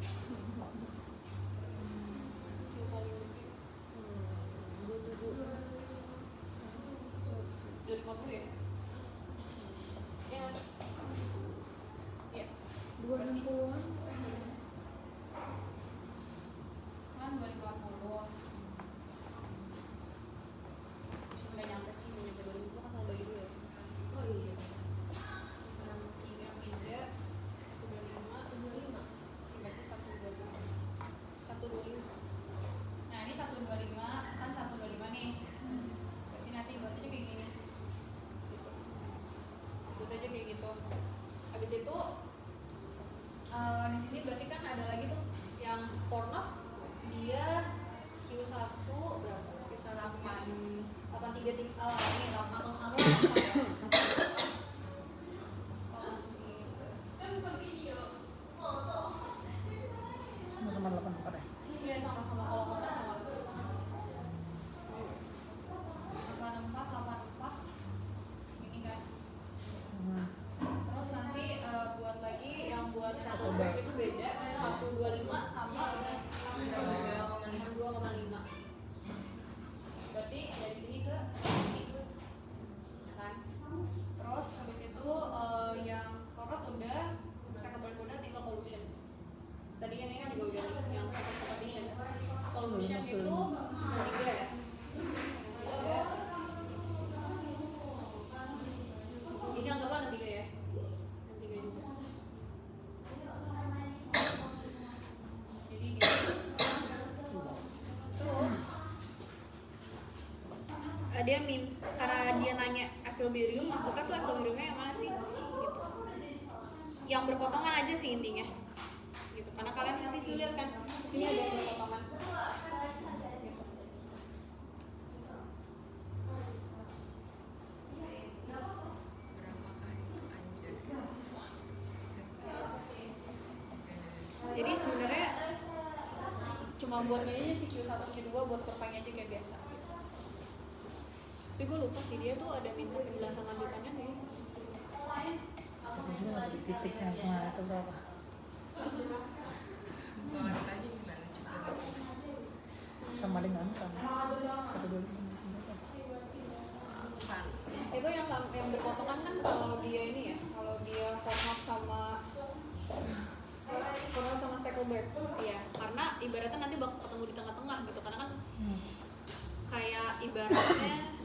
Q paling gede 250 ya? Ya. Iya. 260-an. Kan 250. Cuma nggak nyampe sih, nggak nyampe 2000 kan kalau bagi dulu ya. Oh iya. Misalnya 3, 125. Berarti 125. Nah ini 125, kan 125 nih. Berarti nanti buat aja kayak gini. Gitu. Buat aja kayak gitu. Habis itu di sini berarti kan ada lagi tuh yang coordinate dia Q1 berapa? Q1 833 ini 8 Sama-sama 84 ya. iya sama-sama kalau kotak sama 84 ini kan. Terus nanti buat lagi yang buat satu back itu beda 125 sama 2,5. Berarti dari sini ke sini kan. Terus habis itu yang kotak udah, second udah, tinggal pollution. Tadi yang ini kan juga udah nih, yang competition. Pollution itu 3 ya. Tiga. Ini anggaplah ada 3 ya. Ada 3 juga. Jadi gitu. Terus dia karena dia nanya equilibrium, maksudnya tuh equilibriumnya yang mana sih? Gitu. Yang berpotongan aja sih intinya. Gitu. Karena kalian nanti sih lihat kan, di sini ada yang berpotongan. Gitu. Berapa kali itu anjir? Jadi sebenarnya cuma buatnya aja sih Q1, Q2 buat kurvanya aja kayak biasa. Tapi gue lupa sih dia tuh ada minta penjelasan lanjutannya nih. Jadi juga di titik yang kemana itu berapa? Kalau ditanya gimana coba gitu? Sama dengan kan 125. Kan Itu yang berpotongan kan kalau dia ini ya, kalau dia Hornok sama Stackelberg. Iya, karena ibaratnya nanti bakal ketemu di tengah-tengah gitu. Karena kan kayak ibaratnya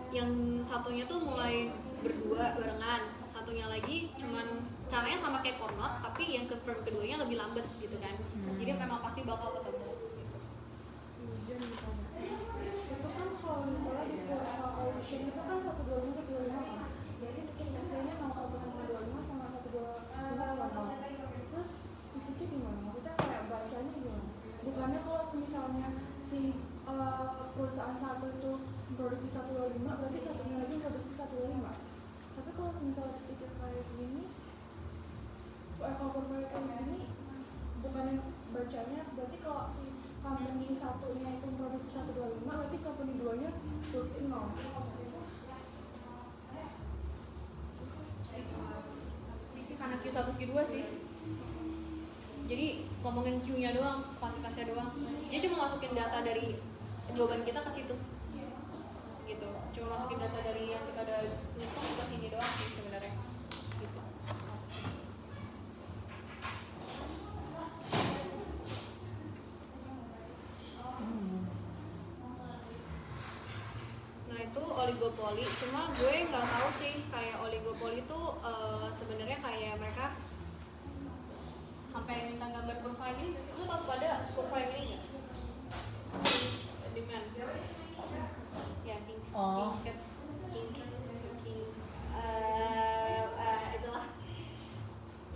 yang satunya tuh mulai berdua barengan, satunya lagi cuman caranya sama kayak Cornot, tapi yang confirm keduanya lebih lambat gitu kan. Jadi memang pasti bakal ketemu gitu. Hujan ditanya. Itu kan kalau misalnya di pollution itu kan 125 kan. Berarti titik biasanya mau 1,25 sama 1,25. Terus titiknya gimana? Maksudnya kayak bacanya gimana? Bukannya kalau misalnya si perusahaan satu itu produksi 125, berarti satunya lagi produksi 125. Tapi kalau misalnya titiknya kayak gini, kalau kayak gini, bukannya bacanya berarti kalau si company satunya itu produksi 125, berarti company 2-nya produksi 0. Karena Q1, Q2 sih. Jadi ngomongin Q-nya doang, kuantitasnya doang. Dia cuma masukin data dari jawaban kita ke situ. Gitu. Cuma masukin data dari yang kita udah hitung ke sini doang sih sebenarnya. Gitu. Nah, itu oligopoli, cuma gue nggak tahu sih kayak oligopoli itu sebenarnya kayak mereka sampai minta gambar kurva yang ini. Lu tau pada kurva yang ini nggak? Demand. Ya pink, Oh. pink, itulah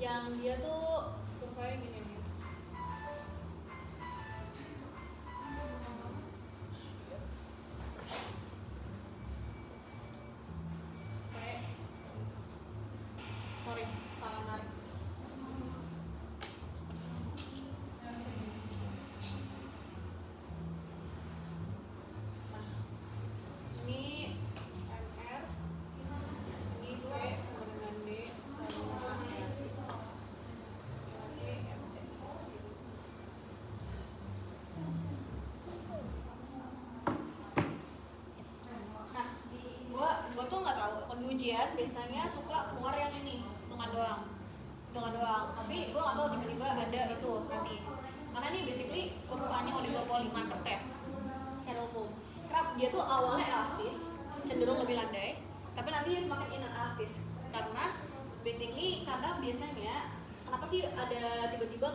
yang dia tuh kurva yang ini nih. Sorry, salah narik. Nah, ini MR, ini P sama dengan D sama ini MC. Nah, gua tuh nggak tahu. Kalau di ujian biasanya suka keluar yang ini, hitungan doang. Tapi gua nggak tahu tiba-tiba ada itu nanti. Karena ini basically kurvanya oligopoli market tab secara umum. Karena dia tuh awalnya elastis, cenderung lebih landai, tapi nanti dia semakin inelastis. Karena biasanya kenapa sih ada tiba-tiba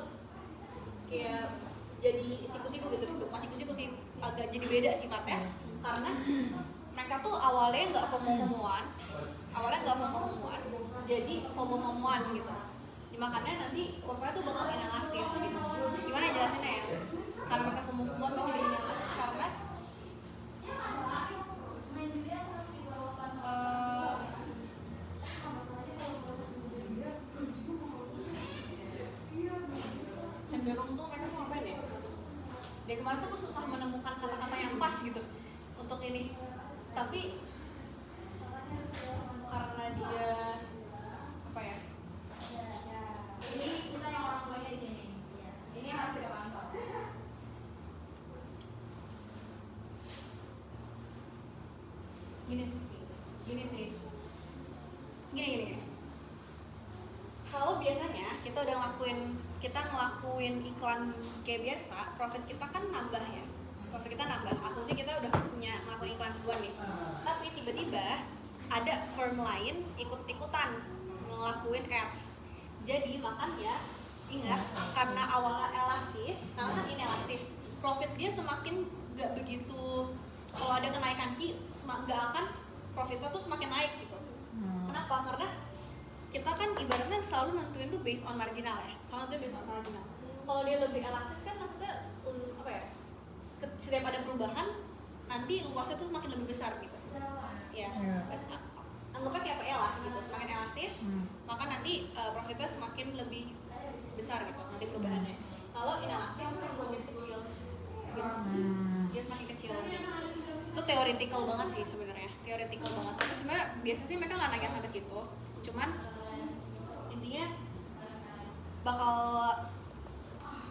kayak jadi siku-siku gitu di situ. Bukan siku-siku sih, agak jadi beda sifatnya. Karena mereka tuh awalnya nggak FOMO-FOMOan, jadi FOMO-FOMOan gitu. Makanya nanti kurvanya tuh bakal inelastis gitu. Gimana jelasinnya ya? Karena mereka FOMO-FOMOan tuh jadi inelastis karena cenderung tuh mereka mau ngapain ya? Dari kemarin tuh gue susah menemukan kata-kata yang pas gitu untuk ini. Tapi karena dia apa ya? Ini kita yang orang tuanya di sini. Ini harus kita pantau. Gini. Kalau biasanya kita ngelakuin iklan kayak biasa, profit kita kan nambah ya. Asumsi kita udah punya ngelakuin iklan duluan nih. Tapi tiba-tiba ada firm lain ikut-ikutan ngelakuin ads. Jadi makanya ingat, karena awalnya elastis, karena kan inelastis, profit dia semakin gak begitu. Kalau ada kenaikan gak akan profitnya tuh semakin naik gitu. Kenapa? Karena kita kan ibaratnya selalu nentuin tuh based on marginal ya. Kalau dia lebih elastis kan maksudnya apa ya? Setiap ada perubahan nanti luasnya tuh semakin lebih besar gitu. Ya. Anggapnya kayak PL lah gitu. Semakin elastis, maka nanti profitnya semakin lebih besar gitu nanti perubahannya. Kalau inelastis semakin kecil. Gitu. Dia semakin kecil. Itu theoretical banget sih sebenarnya. Tapi sebenarnya biasa sih mereka nggak nanya sampai situ. Cuman intinya bakal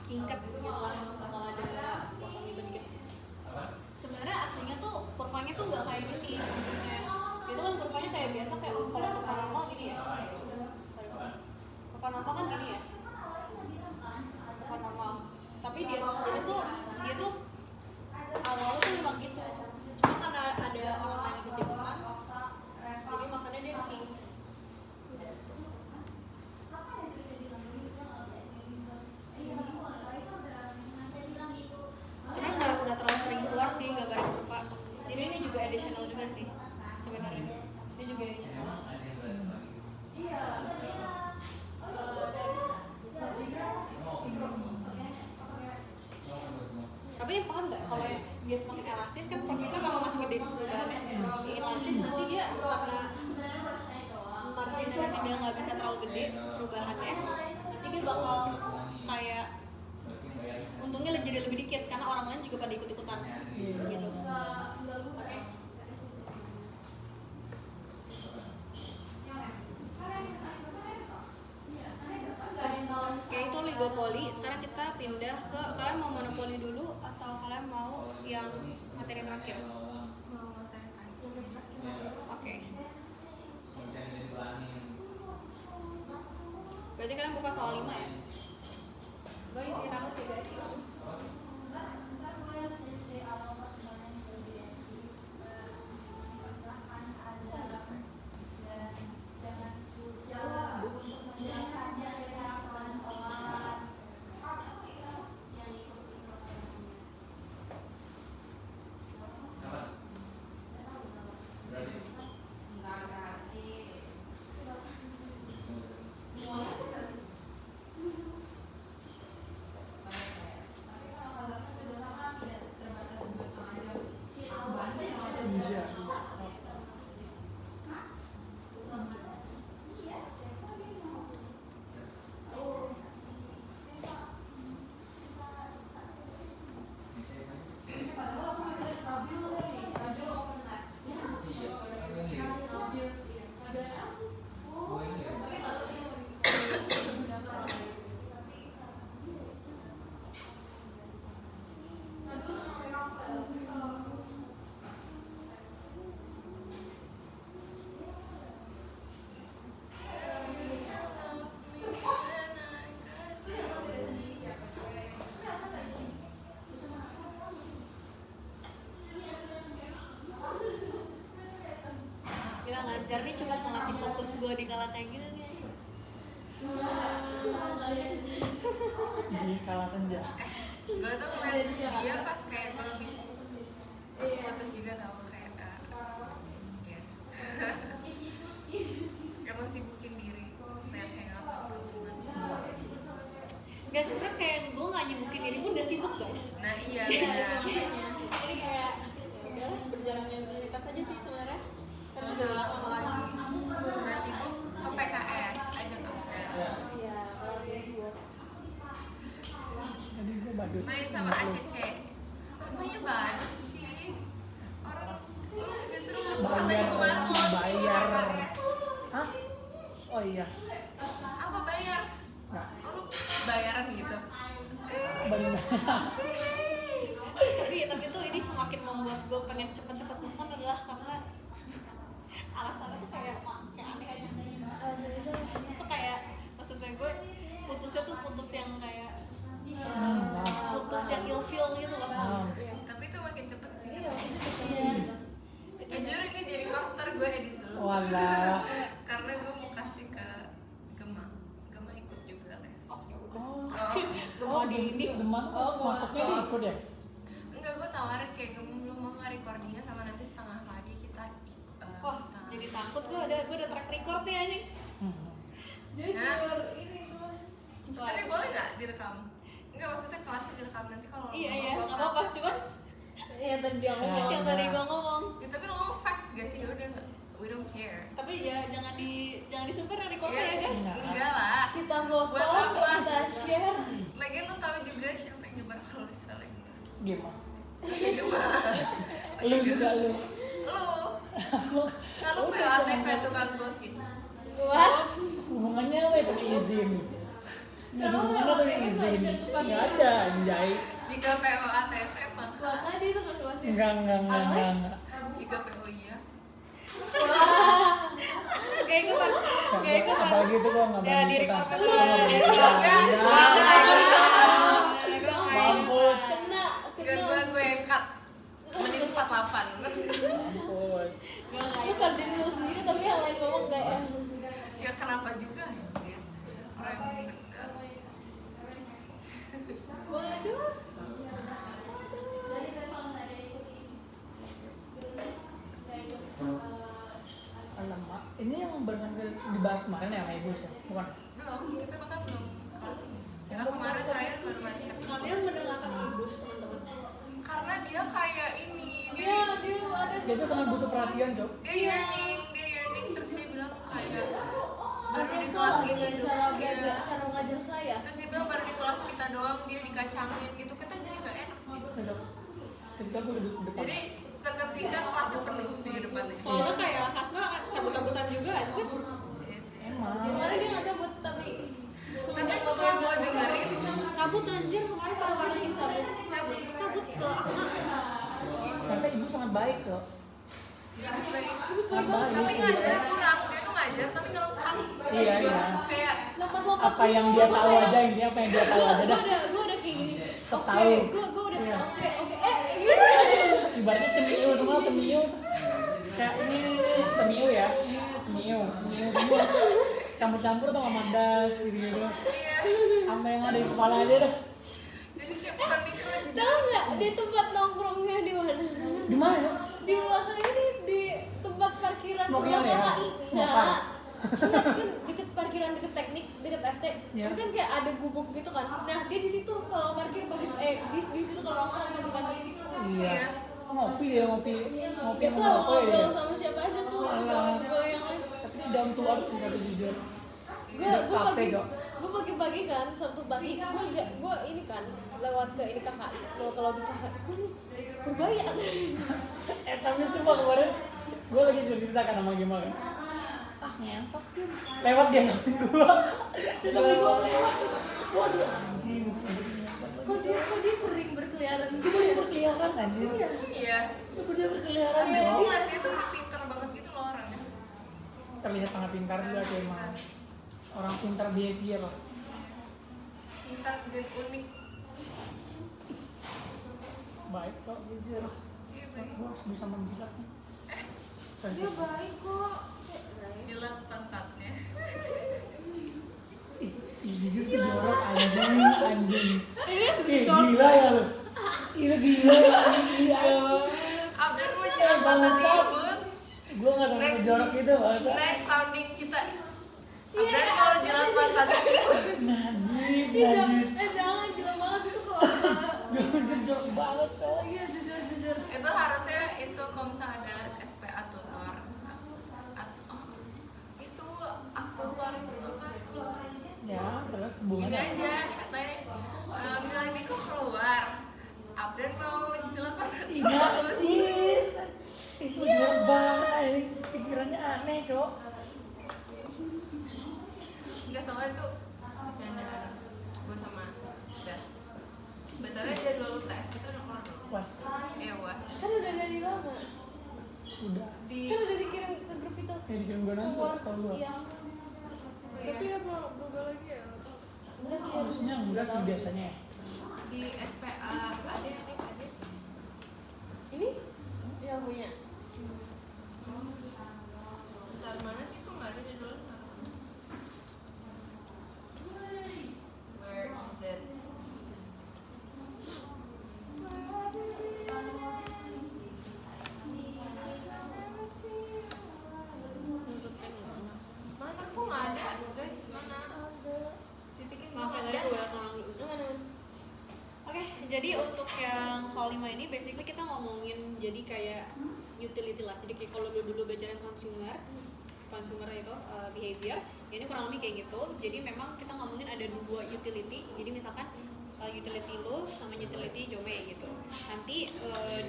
kingket gitu lah, bakal ada potong dikit. Sebenarnya aslinya tuh kurvanya tuh nggak kayak gini bentuknya. Itu kan kurvanya kayak biasa, kayak kalau kurva normal gini ya. Kurva normal kan gini ya. Kurva normal. Tapi dia tuh awalnya tuh memang gitu. Cuma karena ada orang lain ikut-ikutan, jadi makanya dia king. Sebenarnya nggak terlalu sering keluar sih gambaran kurva. Jadi ini juga additional juga sih sebenarnya. Ini juga additional. Tapi paham nggak kalau dia semakin elastis kan profitnya memang masih gede perubahannya. Elastis nanti dia karena marginnya dia nggak bisa terlalu gede perubahannya, nanti dia bakal kayak untungnya jadi lebih dikit karena orang lain juga pada ikut-ikutan gitu. Oke. Oke, itu oligopoli. Sekarang kita pindah ke, kalian mau monopoli dulu atau kalian mau yang materi terakhir? Mau materi terakhir. Oke. Berarti kalian buka soal 5 ya? Gue izin aku sih guys. sejarah ini cukup melatih fokus gue di kala kayak gini nih. Di kala senja. Gue tuh ngeliat dia pas kayak gue habis putus juga tau kayak ya emang sibukin diri kayak hangout sama teman. Gak sebenernya kayak gue gak nyibukin diri pun udah sibuk guys. Nah iya benar. Ini kayak ya berjalan rutinitas aja sih sebenarnya. Kan bisa lama lagi. Udah sibuk ke PKS ajak Anda Iya, kalau dia sibuk. Jadi gue badut. main sama ACC. Apanya badut sih? Orang justru katanya kemarin mau bayar. Hah? Oh iya. apa bayar? Nggak. Lu bayaran gitu? Bayar. tapi tuh ini semakin membuat gue pengen cepet-cepet move on adalah karena alasannya tuh kayak aneh aja. Itu kayak maksudnya gue putusnya tuh putus yang kayak putus yang ilfeel gitu loh. Tapi itu makin cepet sih. Iya, Iya. Jujur ini jadi faktor gue edit dulu. Walah. Karena gue mau kasih ke Gema ikut juga les. Oh di ini Gemang masuknya dia ikut ya? Enggak, gue tawarin kayak Gema lu mau nggak record dia sama nanti setengah lagi kita Wah, setengah. jadi takut gue ada track record nih anjing. Jujur, ini semua. Tapi boleh nggak direkam? Enggak, maksudnya kelasnya direkam nanti kalau Iya mau iya, gua nggak cut. apa-apa, cuman Iya, tadi dia ngomong. yang tadi gue ngomong. Ya, tapi lo ngomong facts gak sih? Udah nggak, we don't care. Tapi ya jangan disebar yang recordnya ya guys. Enggak lah. Kita foto, Buat apa? kita share. Lagian lo tahu juga siapa yang nyebar kalau misalnya enggak. Gimana? Ya Gema. Lu juga lu. Lu. Kalau PATV tukang gosip. Wah, Hubungannya apa itu izin? Nggak ada Kenapa hubungannya tuh OTW izin. saja tukang Nggak izin? ada anjay. Jika POATV maka makanya dia tuh kan masih. Enggak. jika PO iya. Wah, Gak ikutan. Gak ikutan. Apalagi itu gua nggak Ya berani di ikutan. record Gua nggak berani dulu. ikutan. Mampus. kena. Gue yang cut menit 48. Mampus. Bukan diri lu sendiri tapi yang lain ngomong gak ya. Ya kenapa juga anjir. Orang yang bener. Waduh. Alamak. Ini yang barusan dibahas kemarin ya sama Ibu ya? Bukan? Belum, kita bahkan belum kelas ini. Kita kemarin terakhir baru main ketemu. Kalian mendengarkan ibus teman-teman. Karena dia kayak ini, Dia ada Dia tuh sangat butuh perhatian, Cok. dia yearning terus dia bilang kayak ada baru yang di salah kelas dengan ini cara dia. belajar, cara ngajar saya. Terus dia bilang baru di kelas kita doang dia dikacangin gitu, kita jadi gak enak Cik. Ya, Cok. Ketika gue duduk di depan. Jadi seketika kelasnya penuh minggu depan. Soalnya kayak Hasna cabut-cabutan juga aja. Yes, yes. Emang. Kemarin dia nggak cabut tapi Tapi semenjak setelah gue dengerin Cabut anjir kemarin kalau lagi cabut cabut ke Asna. Ternyata Ibu sangat baik, Cok. dia sebagai Sangat baik. tapi ngajar kurang, dia tuh ngajar tapi nggak lengkap. Iya. Kayak lompat-lompat Apa yang dia tahu aja, intinya apa yang dia tahu aja dah. gue udah kayak gini. Setahu. Gue udah Iya. oke. Ibaratnya cemiu semua, cemiu. Kayak ini cemiu ya, ini cemiu semua. Campur-campur tuh sama das gitu. iya. Sama yang ada di kepala aja dah. Jadi kayak bukan mikro aja. Tahu nggak di tempat nongkrongnya di mana? Di mana? Di belakang ini di tempat parkiran Smoking sebelah area? KKI. Smoker? Enggak, kan deket parkiran deket teknik, deket FT. Iya. Itu kan kayak ada gubuk gitu kan. Nah, dia di situ kalau parkir pagi di situ kalau nongkrong pagi-pagi. Iya. Ngopi dia, ngopi Dia sama tahu rokok ya dia. ngobrol sama siapa aja tuh. Alah. Gue yang lain. Tapi dia down to earth sih tapi jujur. gue Kafe, Cok. pagi-pagi kan Sabtu pagi gue ini kan lewat ke ini KKI kalau di KKI gue berbahaya Tapi sumpah kemarin gue lagi cerita kan sama Gema kan. Ngentot dia. Lewat dia samping gua. Dia samping gua lewat. Waduh anjing. kok dia sering berkeliaran gitu Dia ya berkeliaran anjir. Iya. Dia berkeliaran. Iya, Bro. Gue ngeliat dia tuh pinter banget gitu loh orangnya. Terlihat sangat pintar juga tuh emang. Orang pintar behavior. Pintar dan unik. Baik kok jujur. Iya baik. Gua harus bisa menjilatnya. dia baik kok jilat pantatnya. Jujur tuh jorok anjing. Gila ya lu. Gila ya anjing. Abdan mau jilat pantat tikus. Gue gak sampai sejorok itu bahasa. Next sounding kita. Abdan mau jilat pantat tikus. Najis. Jangan gila banget itu kalau Jujur jorok banget cowok. iya jujur Itu harusnya itu kalau misalnya ada SPA tutor. Itu tutor itu apa? Ya terus Ini hubungannya aja, Mila Miko keluar. Abdan mau jilat pantat tikus. najis. Itu jorok banget anjing. Pikirannya aneh cowok. Enggak, soalnya itu bercandaan gue sama Beth. BTW jadwal UTS kita udah keluar belum? Was. Was. kan udah dari lama Udah. kan udah dikirim ke grup itu Ya dikirim gue nanti keluar tau gue. iya Tapi apa berubah lagi ya? enggak sih Harusnya enggak sih biasanya ya. Di SPA ada. ini yang punya Bentar, mana sih kok nggak ada jadwalnya? Where is it? Mana kok nggak ada guys? Mana? Titikin Maaf ya, kok tadi ada. gue balik langsung. Oke, jadi untuk yang soal 5 ini basically kita ngomongin jadi kayak utility lah. Jadi kayak kalau dulu belajarin consumer itu behavior, ya ini kurang lebih kayak gitu. Jadi memang kita ngomongin ada 2 utility. Jadi misalkan utility lo sama utility Jome gitu. Nanti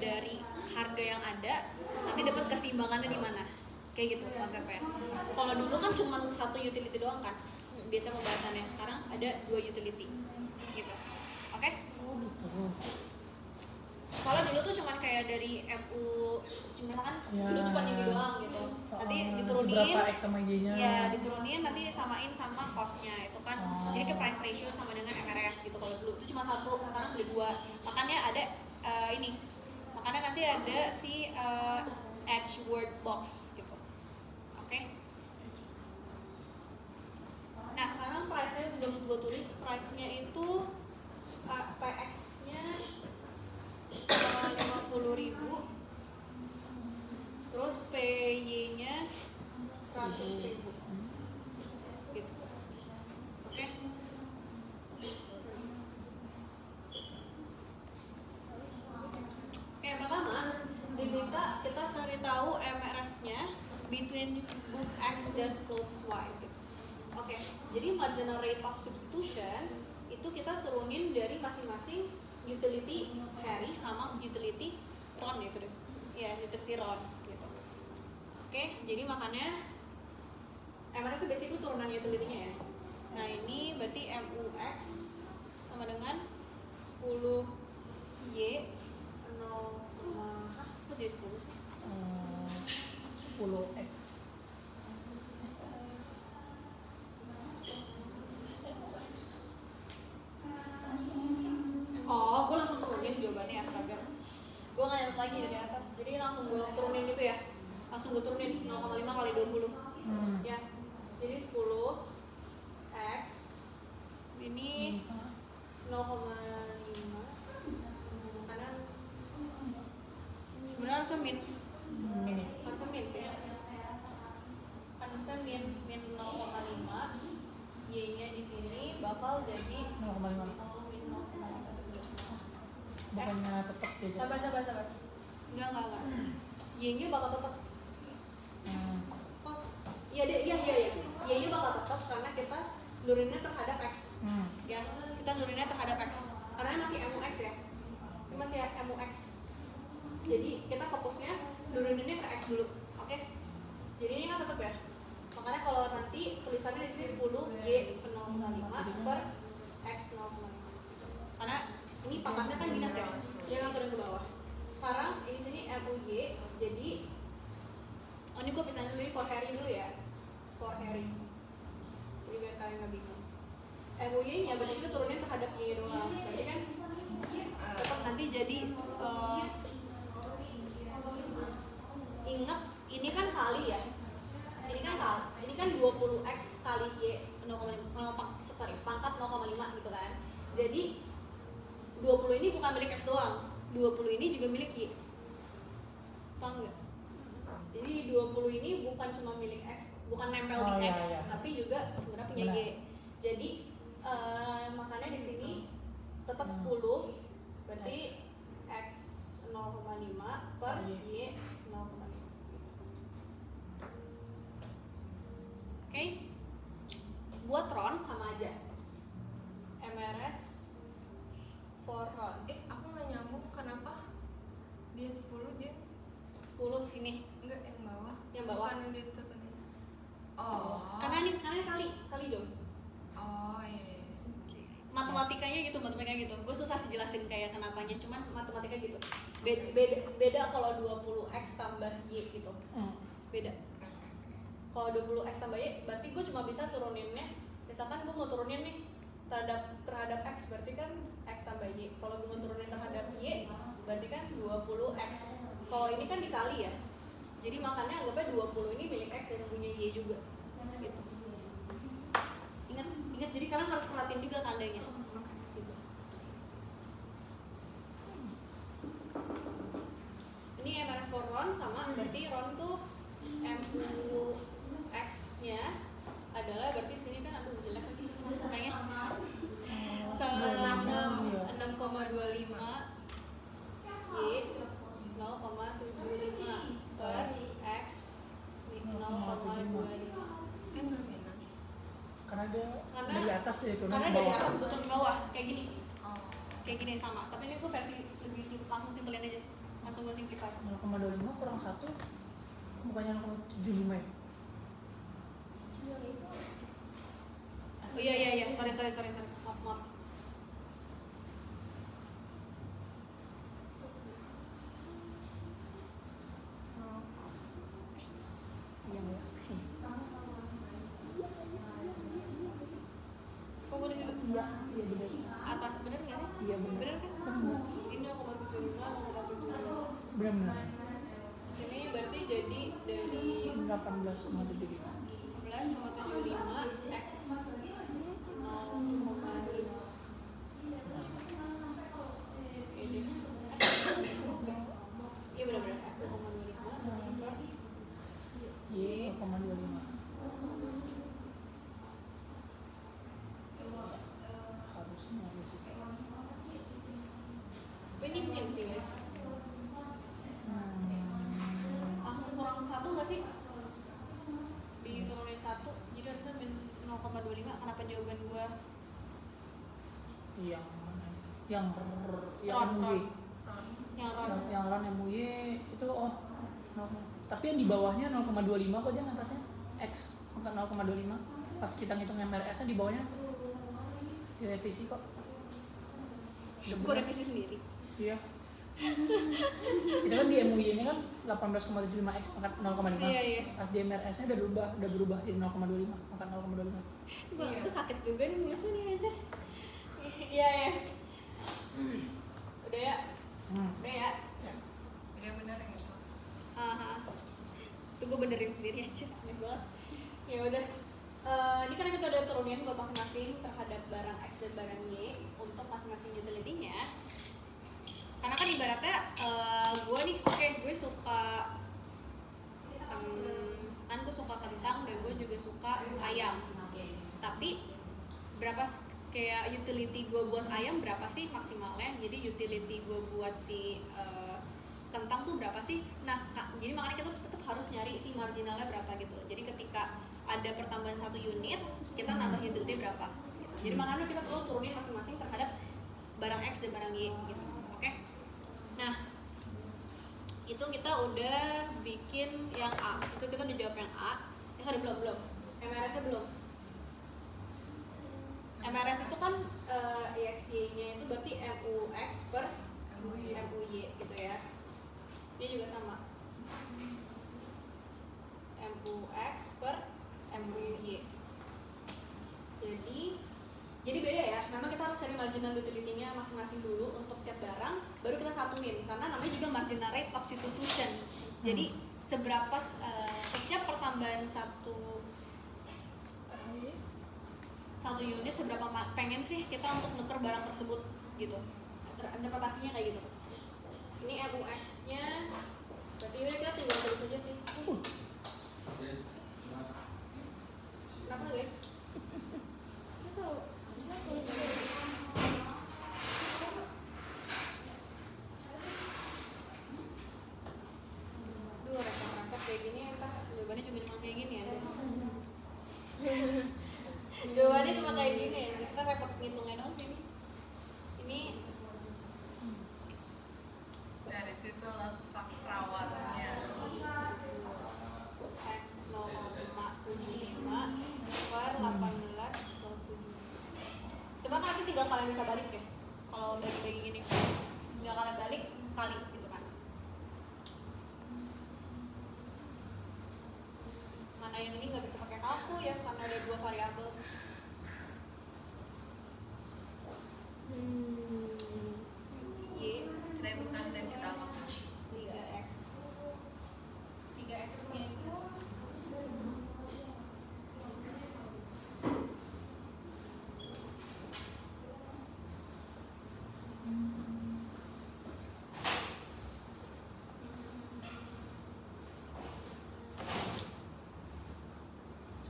dari harga yang ada, nanti dapat keseimbangannya di mana. Kayak gitu konsepnya. Kalau dulu kan cuma satu utility doang kan. Biasa pembahasannya, sekarang ada 2 utility. Gitu. Oke? Oh gitu. Soalnya dulu tuh cuman kayak dari MU, misalkan Ya. dulu cuma ini doang gitu. Nanti Oh, diturunin, berapa X sama Y-nya? ya diturunin nanti samain sama cost-nya itu kan. Oh. Jadi ke price ratio sama dengan MRS gitu. Kalau dulu itu cuma satu, sekarang ada 2. Makanya ada ini. Makanya nanti ada si edge word box gitu. Oke? Nah sekarang price-nya udah gue tulis, price-nya itu PX-nya 50.000, terus PY-nya 100.000 gitu. Oke. Yang pertama diminta kita cari tahu MRS-nya between goods X dan clothes Y gitu. Oke, jadi marginal rate of substitution itu kita turunin dari masing-masing utility carry sama utility run itu deh. Ya, utility run gitu. Oke, jadi makanya MRS itu basically turunan utility-nya ya. Nah, ini berarti MUX sama dengan 10Y 0, kok jadi 10 sih? 10X. Oh, gue langsung turunin jawabannya astaga. Gue nggak lihat lagi dari atas, jadi langsung gue turunin gitu ya. Langsung gue turunin 0,5 kali 20. Ya, jadi 10 X ini 0,5 karena sebenarnya harusnya min harusnya min sih harusnya min 0,5 Y nya di sini bakal jadi 0,5. Bukannya tetap gitu. sabar enggak Y nya bakal tetap kok iya deh iya Y nya bakal tetap karena kita nuruninnya terhadap X ya kita nuruninnya terhadap X karena ini masih MUX ya ini masih MUX jadi kita fokusnya nuruninnya ke X dulu oke jadi ini kan tetap ya makanya kalau nanti tulisannya di sini 10 Y 0,5 per X 0,5 karena ini pangkatnya kan minus ya dia nggak turun ke bawah sekarang ini sini MUY jadi oh ini gue pisahin dulu for Harry dulu ya for Harry jadi biar kalian nggak bingung MUY nya berarti kita turunin terhadap Y doang berarti kan tetap nanti jadi ingat ini kan kali ya ini kan kali pangkat 0,5 gitu kan. Jadi 20 ini bukan milik X doang, 20 ini juga milik Y. Paham nggak? Jadi 20 ini bukan cuma milik X, bukan nempel Oh, di iya, X, iya. tapi juga sebenarnya punya Benar. Y. Jadi makanya di sini tetap 10, berarti X 0,5 per Y 0,5. Oke? Buat Ron sama aja. MRS for Ron. Aku nggak nyambung kenapa dia 10 dia 10 ini. enggak yang bawah. Yang bawah. Bukan dia tekenin. Oh. Karena kali Jom. Oh iya. Matematikanya gitu. Gue susah sih jelasin kayak kenapanya, cuman matematika gitu. Beda kalau 20x tambah Y gitu. Beda. Kalau 20x tambah Y, berarti gue cuma bisa turuninnya. Misalkan gue mau turunin nih terhadap X, berarti kan X tambah Y. Kalau gue mau turunin terhadap Y, berarti kan 20x. Kalau ini kan dikali ya. Jadi makanya anggapnya 20 ini milik X dan punya Y juga. Gitu. Ingat, jadi kalian harus perhatiin juga tandanya. Gitu. Ini MRS for Ron sama berarti Ron tuh MUX nya adalah berarti di sini kan aduh jelek lagi kayaknya 6,25 Y 0,75 per X 0,25. Enggak minus. Karena dia Karena- dari atas dia turun Karena ke dari bawah. atas gue turun ke bawah kayak gini Oh. sama. Tapi ini gue versi lebih langsung simpelin aja, langsung gue simplify. 0,25 kurang 1 bukannya 0,75 ya? Oh iya, sorry. Maaf. Oh. Iya ya. Kok gue di situ? Iya benar. Apa? Bener nggak sih? Iya benar. Bener kan? Benar. Ini 0,75, 0,75. Benar. Ini berarti jadi dari 18,75. 11,75 X 0,5. Ini iya benar-benar 1,25 per Y 0,25. Harusnya ada sih. ini min sih guys. Langsung kurang 1 nggak sih? Diturunin 1, jadi harusnya min 0,25. Kenapa jawaban gua Yang mana? Yang Ron. MUY. Yang Ron? Yang ron MUY itu tapi yang di bawahnya 0,25 kok, jangan atasnya X bukan 0,25. Pas kita ngitung MRS nya di bawahnya direvisi kok. Gua revisi sendiri. Iya. Kita kan di MUY nya kan 18,75 X pangkat 0,5. Iya. Pas di MRS nya udah berubah jadi 0,25 pangkat 0,25. Gua sakit juga nih mulusnya nih aja. Iya. Udah ya? Udah ya? Udah benar yang itu. Aha. Tuh gue benerin sendiri aja, aneh banget. Ya udah. Ini karena kita udah turunin buat masing-masing terhadap barang X dan barang Y untuk masing-masing utility-nya. Karena kan ibaratnya gue nih, gue suka kan gue suka kentang dan gue juga suka ayam. Tapi kayak utility gue buat ayam berapa sih maksimalnya? Jadi utility gue buat si kentang tuh berapa sih? Nah, jadi makanya kita tuh tetap harus nyari si marginalnya berapa gitu. Jadi ketika ada pertambahan 1 unit, kita nambah utility berapa gitu. Jadi makanya kita perlu turunin masing-masing terhadap barang X dan barang Y gitu. Oke? Nah, itu kita udah bikin yang A. Itu kita udah jawab yang A. Sorry, belum. MRS-nya belum. MRS itu kan IXY-nya itu berarti MUX per MUY gitu ya. Dia juga sama. MUX per MUY. Jadi beda ya. Memang kita harus cari marginal utility-nya masing-masing dulu untuk setiap barang, baru kita satuin. Karena namanya juga marginal rate of substitution. Jadi setiap pertambahan satu satu unit seberapa pengen sih kita untuk nuker barang tersebut gitu. Interpretasinya kayak gitu. Ini MUX-nya berarti udah kita tinggal tulis aja sih. Kenapa guys? Nggak tahu. Bisa tulis. Duh, repot-repot kayak gini entah jawabannya cuma kayak gini ya. Jawabannya cuma kayak gini ya. Kita repot ngitungnya dong sini. Ini Dari situ letak perawatannya. X 0,75 per 18 per 7. Sebenarnya nanti tinggal kalian bisa balik ya. Kalau bagi-bagi gini, tinggal kalian balik kali gitu kan. Mana yang ini nggak bisa pakai kalku ya karena ada 2 variabel. Y Kita hitungkan dan kita apakan. 3x 3x nya itu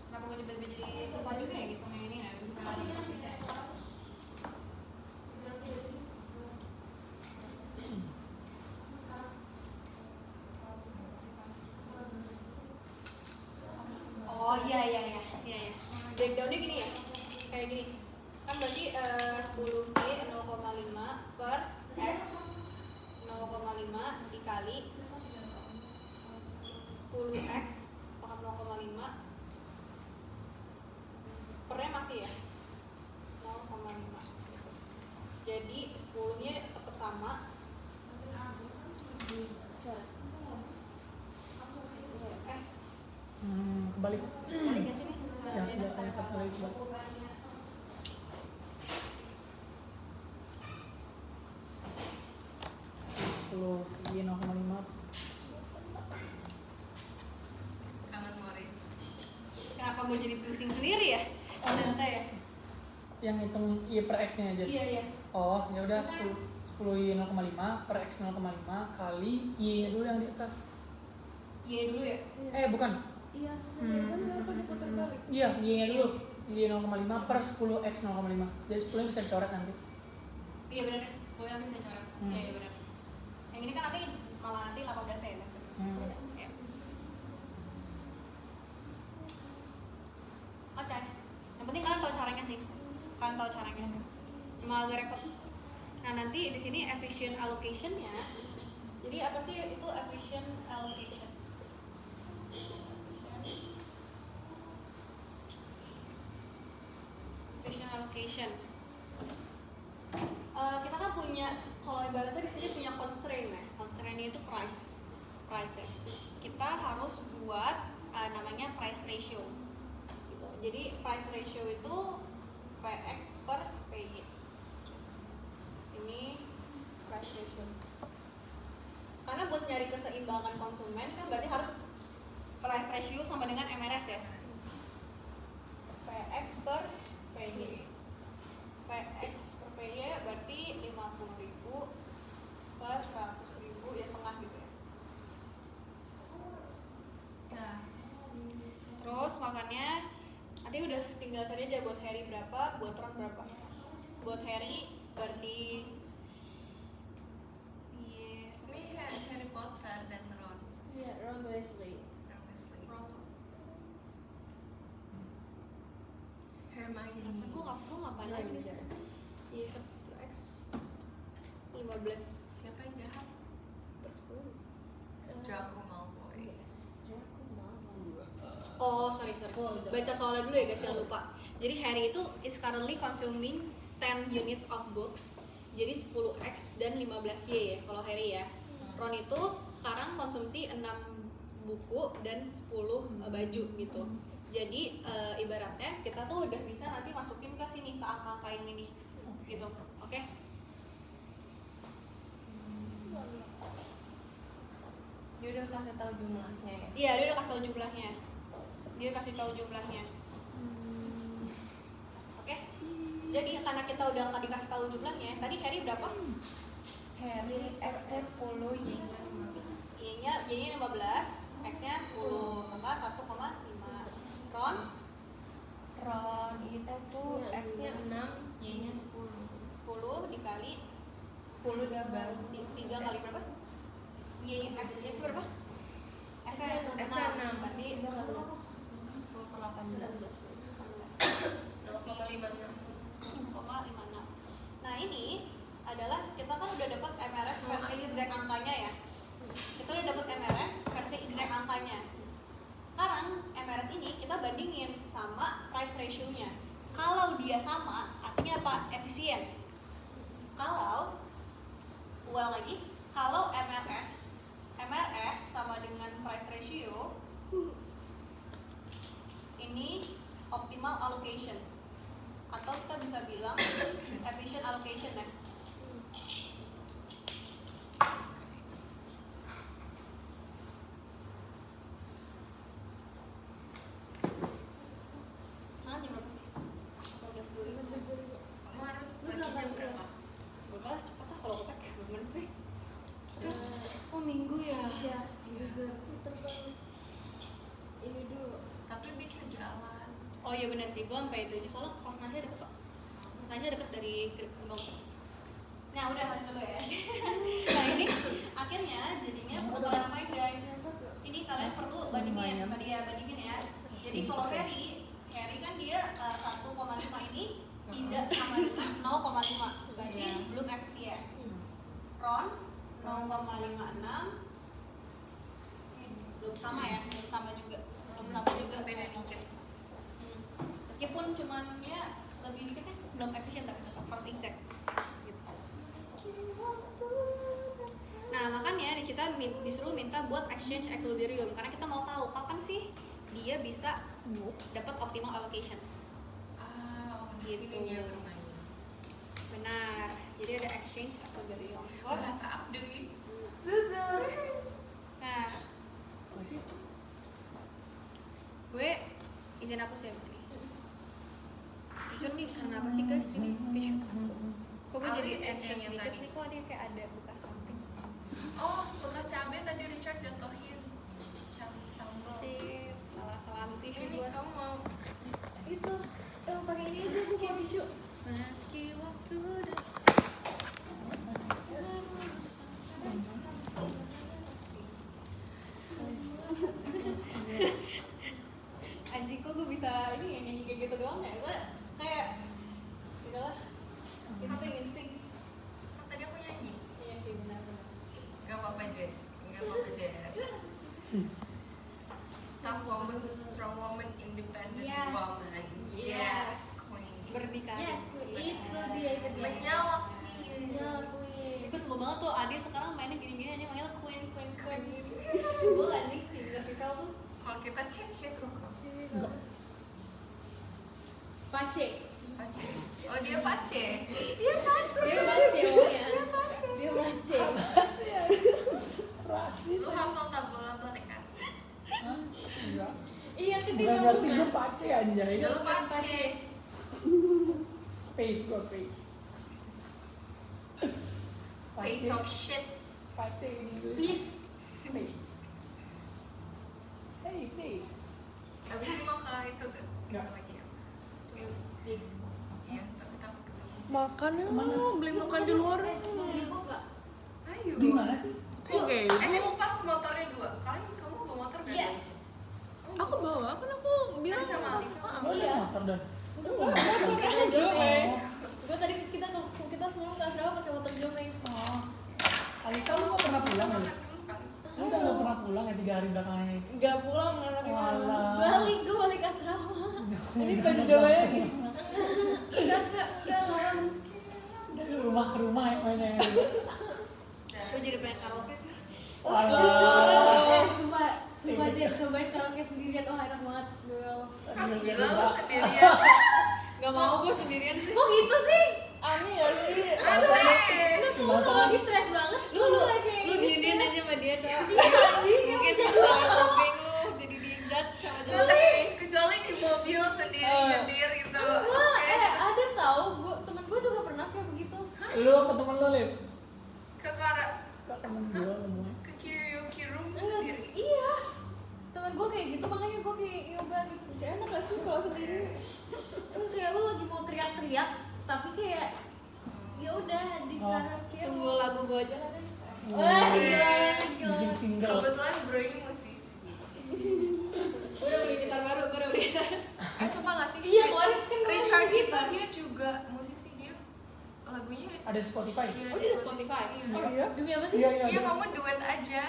kenapa gue tiba-tiba jadi lupa juga ya gitu yang ini, nah bisa lagi bisa. Oh iya. Breakdownnya gini ya, kayak gini. Kan berarti 10Y 0,5 per X 0,5 dikali 10X pangkat 0,5 pernya masih ya 0,5. Jadi 10-nya tetap sama. Kebalik. Balik nggak sih nih? Yang sudah saya satu lagi kebalik. Sepuluh Y 0,5. Kangen Morris. Kenapa gue jadi pusing sendiri ya? Ternyata ya. Yang hitung Y per X nya aja. Iya. Oh, ya udah 10 Y 0,5 per X 0,5 kali Y nya dulu yang di atas. Iya dulu ya. Bukan. Iya, kan mereka diputar balik. Iya, Y nya dulu. Y 0,5 per 10 X 0,5. Jadi 10 nya bisa dicoret nanti. Iya benar. 10 yang bisa coret. Iya benar. Yang ini kan nanti malah nanti 18 ya. Ya. Oke. Yang penting kalian tahu caranya sih. Kalian tahu caranya. Cuma agak repot. Nah nanti di sini efficient allocation-nya. Jadi apa sih itu efficient allocation? Efficient allocation. Kita kan punya, kalau ibaratnya di sini punya constraint ya. Constraint-nya itu price ya. Kita harus buat namanya price ratio. Gitu. Jadi price ratio itu PX per PY. Ini price ratio. Karena buat nyari keseimbangan konsumen kan berarti harus price ratio sama dengan MRS ya. PX per PY. PX per PY berarti 50.000 per 100.000 ya setengah gitu ya. Nah, terus makannya nanti udah tinggal cari aja buat Harry berapa, buat Ron berapa. Buat Harry berarti Ini Harry Potter dan Ron. Iya, Ron Weasley. Ron Weasley. Hermione. gue ngapain lagi nih? Iya, 1x 15 Siapa yang jahat? per 10. Draco Malfoy. Oh, sorry. Baca soalnya dulu ya guys, jangan lupa. Jadi Harry itu is currently consuming 10 units of books. Jadi 10x dan 15y ya kalau Harry ya. Ron itu sekarang konsumsi 6 buku dan 10 baju gitu. Jadi ibaratnya kita tuh udah bisa nanti masukin ke sini, ke angka-angka yang ini gitu. Oke? Dia udah kasih tahu jumlahnya ya. Iya, dia udah kasih tahu jumlahnya. Oke? kita udah dikasih tahu jumlahnya, tadi Harry berapa? Harry X-nya 10, Y-nya 15. Y-nya 15, X-nya 10, maka 1,5. Ron? Ron itu X-nya 6, Y-nya 10. 10 dikali 10 dibagi 3 kali berapa? X berapa? X-nya 6, berarti 10 ke 18. 0,56. Nah ini adalah kita kan udah dapat MRS versi exact angkanya ya. Kita udah dapat MRS versi exact angkanya. Sekarang MRS ini kita bandingin sama price ratio-nya. Kalau dia sama, artinya apa? Efisien. Kalau MRS sama dengan price ratio, ini optimal allocation, atau kita bisa bilang efficient allocation ya. Jam berapa sih? 15.000. Kamu harus pergi jam berapa? Boleh cepat lah kalau otak gimana sih? Oh minggu ya? Ya, jujur terbang ini dulu. Tapi bisa jalan. Oh iya benar sih, gue sampai 7 soalnya kos Nasya deket kok. Kos Nasya deket dari Gunung. Nah udah lanjut dulu ya. Nah ini akhirnya jadinya perlu kalian apain guys? Ini kalian perlu bandingin tadi ya, bandingin ya. Jadi kalau Harry kan dia 1,5 ini tidak sama dengan 0,5, berarti belum efisien. Ron 0,56 belum sama ya, belum sama juga, Beda dikit. meskipun cuman ya lebih dikitnya belum efisien tapi tetap harus exact gitu. Nah makanya kita disuruh minta buat exchange equilibrium karena kita mau tahu kapan sih dia bisa dapat optimal allocation. Di sini dia bermain. Benar, jadi ada exchange equilibrium. Wah, Bahasa Abdul. Jujur. nah Apa sih? gue izin hapus ya abis ini. Jujur nih karena apa sih guys ini tisu? Kok gue Ali jadi yang anxious yang dikit tadi. nih, kok dia kayak ada bekas something. Oh, bekas cabai tadi Richard jatuhin. Sambal. Shit, salah ambil tisu Ini gue. kamu mau Itu pakai ini aja skin tisu. Meski waktu anjing kok gue bisa ini ya nyanyi kayak gitu doang ya? Gue kayak gitu lah, insting. kan tadi aku nyanyi. Iya sih benar. Gak apa-apa Jen. Gak apa-apa Jen. Tough woman, strong woman, independent Yes. woman. Yes. Queen. Berdikari. Yes, itu dia. Menyalak Ya, Queen. Gue sebel banget tuh Adi sekarang mainnya gini-gini aja manggil Queen. Sebel anjing si Gavivel tuh. Kalau kita cece kok. Enggak. Pace. Pace. Oh dia pace. Dia pace pokoknya. Dia pace. Rasis. Lu hafal tabula balik kan? Hah? Enggak. Iya kan dia Bukan ngerti ngomong gue pace anjay. Lu pace. Face gue face. Piece of shit. Pace in English. Peace. Face. Hey face. Abis ini mau ke itu gak? Nggak. Lagi ya? Di. Iya, tapi takut ketemu. Makan ya, Kemana? beli makan di luar. Mau gibok nggak? Ayo. Di mana sih? Oke. Kamu pas motornya 2. Kamu bawa motor gak? Yes. Aku bawa, kan aku bilang Tadi sama Alif. Lo ada Iya. motor dan? Udah mau kita jomeng. Gue tadi kita semua ke asrama pakai motor jomeng. Oh. Alika lu gak pernah pulang ya? Dulu kan. Lu udah gak pernah pulang ya 3 hari belakangan ini? nggak pulang anaknya. Walah. Gue balik asrama. Ini baju Jawanya nih. Enggak kak, enggak lah. Dari rumah ke rumah ya mainnya. Gue jadi pengen karaoke. Walah. Sumpah aja, cobain karaoke sendirian, oh enak banget. Kamu gila lu sendirian. Gak mau gue sendirian sih. Kok gitu sih? Ani ya sih. Aneh. Enggak tuh lu lagi stres banget. Lu kayak diriin aja sama dia coba. Iya anjing, Mungkin jadi salah coping lu jadi di judge sama dia. Kecuali di mobil sendiri Oh. nyetir gitu. enggak, Oke. ada tau, temen gue juga Lu apa temen lu, Lip? ke Kara, Kok temen gua ngomongnya? ke karaoke room Enggak, sendiri. iya. Temen gue kayak gitu makanya gue kayak nyoba gitu. Masih enak gak sih kalau sendiri? Lu kayak lu lagi mau teriak-teriak tapi kayak ya udah di Oh. karaoke. Tunggu lagu gue aja lah guys. Wah, gila, gila. Bikin single. Kebetulan bro ini musisi. Gue udah beli gitar baru, gue udah beli gitar. Sumpah gak sih? Iya, kemarin kan Richard ngomong itu gitu. dia juga musisi, dia lagunya Ada Spotify. iya, Oh, dia ada Spotify? Iya. Oh iya? Demi apa sih? Iya, Iya, ada. kamu duet aja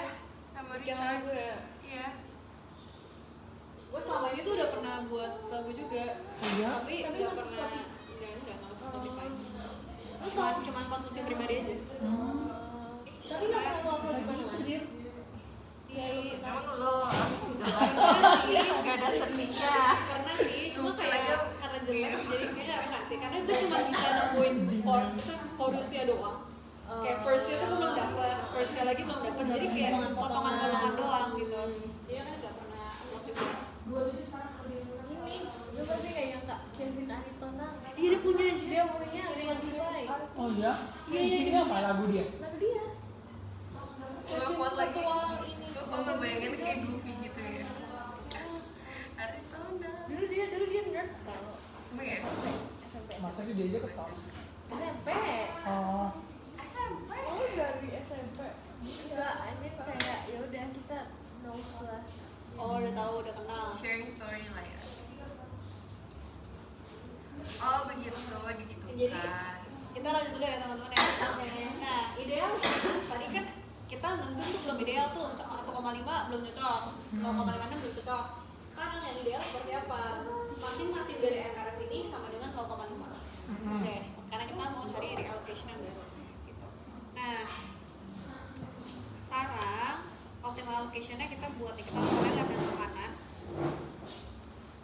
sama Bikin Richard. lagu ya? Iya. Gue selama ini tuh udah pernah buat lagu juga. Iya. Tapi Tapi nggak masuk pernah. Spotify? Enggak masuk Spotify. Lu Cuman, tau? cuman konsumsi pribadi aja. Tapi nggak pernah lu upload di Bisa gitu, mana-mana. Jin. Emang lo aku jalan gak ada seninya. Karena sih, cuma Mungkin kayak aja. karena jelek jadi kayaknya enak sih. Karena gue cuma bisa nemuin chorusnya doang. Kayak verse-nya tuh gue belum dapet, verse-nya lagi belum dapet. Jadi kayak potongan-potongan doang gitu. Dia kan nggak pernah upload juga. Ini, lu pasti kayak nyangka Kevin Aritona. Iya dia punya anjir. Dia punya Spotify. Oh iya? Iya, Di iya, sini iya. apa lagu dia? Lagu dia. Gue kuat lagi. Gue foto bayangin kayak Goofy gitu ya. Aritona. Dulu dia nerd tau. Semua ya? SMP. Masa sih dia aja ke tos? SMP. Oh, SMP. Oh dari SMP? Enggak, anjir kayak ya udah kita knows lah. Oh udah tahu, udah kenal. Sharing story lah ya. Oh begitu, gitu Jadi kan. kita lanjut dulu ya teman-teman ya. Nah ideal tadi kan kita nentuin tuh belum ideal tuh 1,5 belum cocok, 0,56 belum cocok. Sekarang yang ideal seperti apa? Masing-masing dari MRS ini sama dengan 0,5. Oke, karena kita mau cari reallocation yang baru. Gitu. Nah, sekarang optimal allocation-nya kita buat nih, kita mulai lihat dari kanan.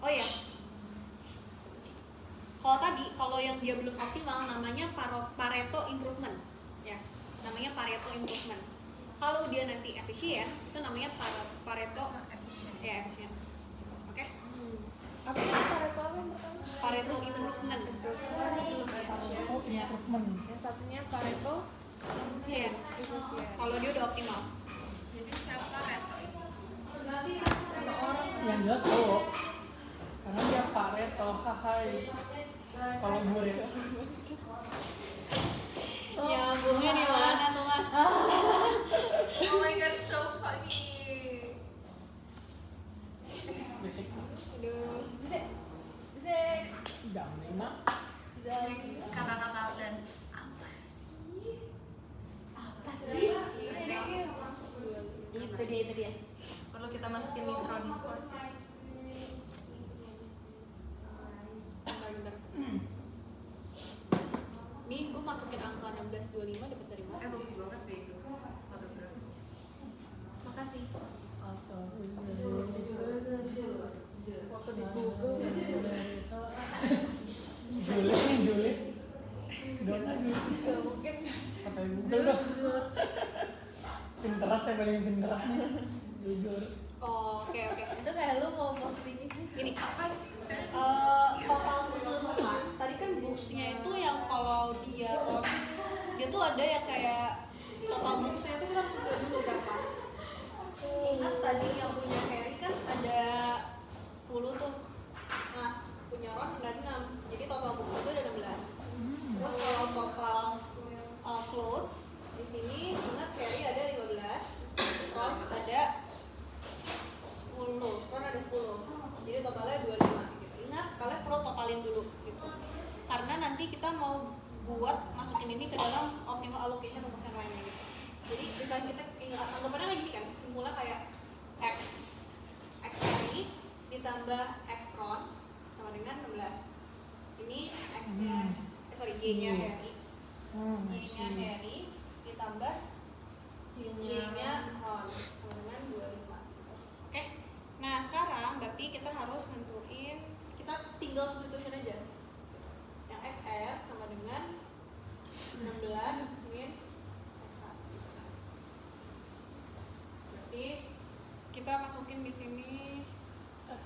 Oh ya, kalau tadi, kalau yang dia belum optimal namanya Pareto improvement, ya, namanya Pareto improvement. Kalau dia nanti efisien, itu namanya Pareto ya efisien. Oke, Apa yang Pareto apa yang pertama? Pareto improvement, oh improvement. Yang satunya Pareto efisien. efisien. Kalau dia udah optimal. Jadi siapa Reto ini? Yang jelas cowok. Karena dia Pareto, hai. Kalau gue ya. Nyambungnya di mana tuh mas? Oh my god, so funny. Basic. Aduh. Bisa bisa Jam 5. bisa Kata-kata dan apa sih? apa sih? Itu dia. Perlu kita masukin intro Discord. Bentar. Nih gue masukin angka 1625 dapat dari mana? Bagus banget deh itu fotografi. Makasih. Foto di Google. Julid nih, julid. Don't lagi. Gak mungkin. Pakai Google dong. Pinterest ya, paling Pinterest nih. Jujur. Oh, oke. Itu kayak lu mau posting itu. Gini, apa sih? Total keseluruhan. Tadi kan books-nya itu yang kalau dia tuh ada yang kayak total books-nya itu kita harus lihat dulu berapa. Ingat tadi yang punya Harry kan ada 10 tuh. Nah, punya Ron ada 6. Jadi total books itu ada 16. Terus kalau total clothes di sini ingat Harry ada 15. Ron ada 10, Ron ada 10. Jadi totalnya 25 gitu. Ingat, kalian perlu totalin dulu gitu. Karena nanti kita mau buat masukin ini ke dalam optimal allocation rumus yang lainnya gitu. Jadi misalnya kita ingat anggapannya kayak gini kan, simpulnya kayak X Harry ditambah X Ron sama dengan 16. Ini X-nya, Y-nya Harry. Y-nya Harry ditambah Y-nya Ron sama dengan 25. Oke. Nah, sekarang berarti kita harus nentuin, kita tinggal substitution aja. Yang XR sama dengan 16 min X1. Berarti kita masukin di sini X.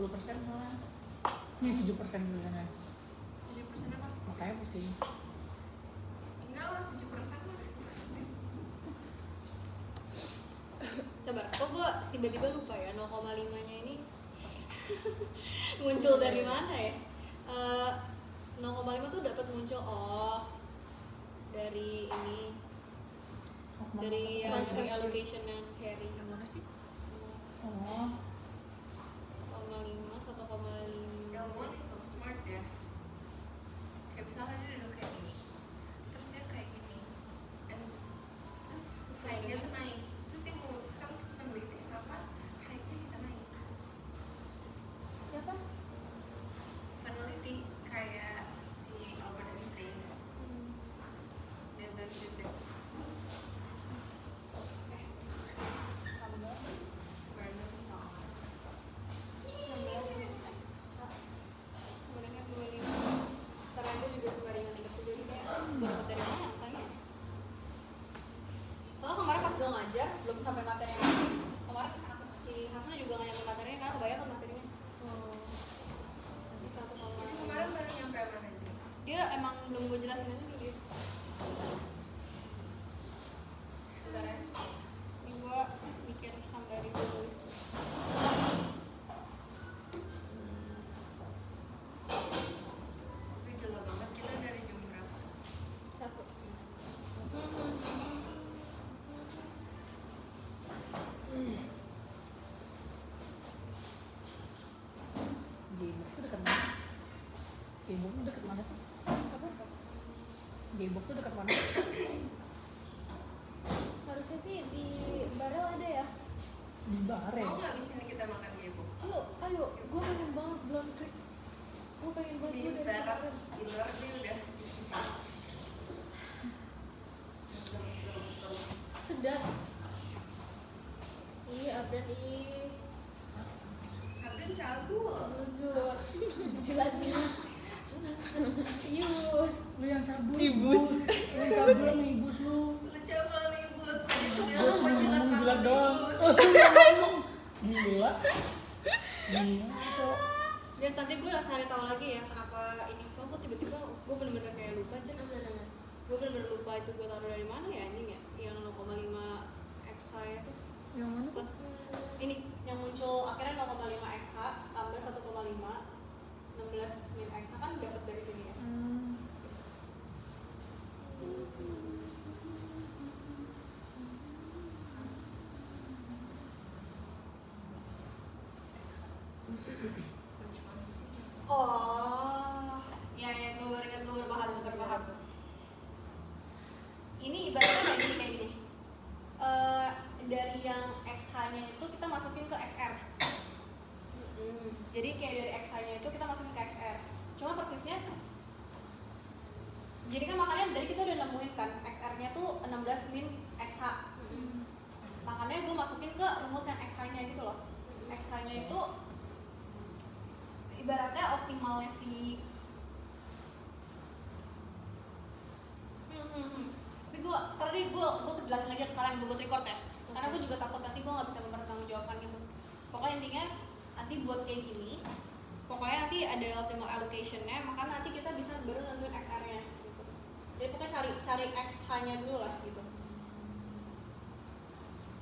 malah. Ini 7% tulisannya. 7% apa? Makanya pusing. Enggak lah, 7% lah. Coba, kok gue tiba-tiba lupa ya 0,5-nya ini muncul dari mana ya? 0,5 tuh dapat muncul dari ini, dari yang dari allocation yang Harry. Yang mana sih? Oh, 0,5, 1,5. Ilmuwan is so smart ya. Kayak misalnya dia duduk kayak gini, terus dia kayak gini, and terus height-nya tuh naik, terus dia memutuskan untuk meneliti kenapa height-nya bisa naik. Siapa? Peneliti kayak si Albert Einstein, Newton physics, Vernon Thomas. 16 min X. Sebenarnya 25. Karena gue juga suka ingat-ingat tuh, jadi kayak gue dapet dari mana angkanya? Soalnya kemarin pas gue ngajar belum sampai materi yang lain. Kemarin si Hasna juga nggak nyampe materinya karena kebanyakan materinya. Satu koma. Kemarin baru nyampe mana aja? Dia emang belum gue jelasin aja dulu dia. Bentar ya. Ini gue mikir sampai di tulis. Itu gila banget, kita dari jam berapa? 1. Gembok tuh dekat mana? Gembok tuh dekat mana sih? Apa? Gembok tuh dekat mana? Harusnya sih di Barel ada ya. Di Bare. Mau nggak abis ini kita makan gebo? Ayo, gue pengen banget Blonde Creek. Gue pengen banget Di gue dari barat, kemarin. di luar dia udah Sedap. Iya, Abdan Abdan cabul. jujur. Jilat-jilat. Yus. Lu yang cabul. Ibus. Lu yang cabul sama ibus lu. Lu cabul sama ibus. Itu dia Gua lupa cuma jilat ngomong sama jilat doang. ibus. Gila. Gila, cok. Guys, nanti gue cari tahu lagi ya kenapa ini. Kok gue tiba-tiba gue bener-bener kayak lupa aja. Gue bener-bener lupa itu gue taruh dari mana ya anjing ya? Yang 0,5 X saya tuh. Yang mana? Plus ini yang muncul akhirnya 0,5 XH tambah 1,5 16 min XH kan dapat dari sini ya. Which one sih? Oh, ya gue baru ingat, gue berbahan. Ini ibaratnya kayak gini. Dari yang XH-nya itu kita masukin ke XR. Jadi kayak dari XH-nya itu kita masukin ke XR. Cuma persisnya, jadi kan makanya dari kita udah nemuin kan XR-nya tuh 16 min XH. Makanya gue masukin ke rumus yang XH-nya gitu loh. XH-nya itu ibaratnya optimalnya si tapi gue jelasin lagi ke kalian gue record ya karena gue juga takut nanti gue nggak bisa mempertanggungjawabkan gitu. Pokoknya intinya nanti buat kayak gini, pokoknya nanti ada optimal allocation-nya, maka nanti kita bisa baru nentuin XR-nya gitu. Jadi pokoknya cari XH-nya dulu lah gitu.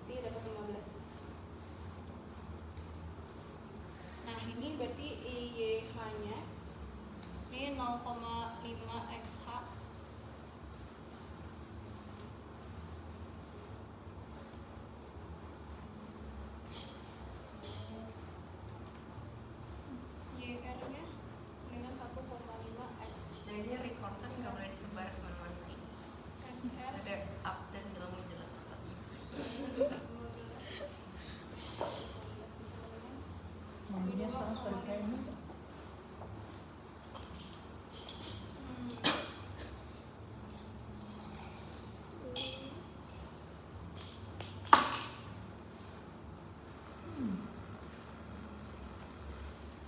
Nanti dapat 15. Nah ini berarti IYH-nya ini 0,5 XH. YR-nya dengan 1,5 X. Nah ini recordan nggak boleh disebar kemana-mana. XR Ada up dan bilang mau jelas tempat ibus. 15. Maminya sekarang suka di premium tuh.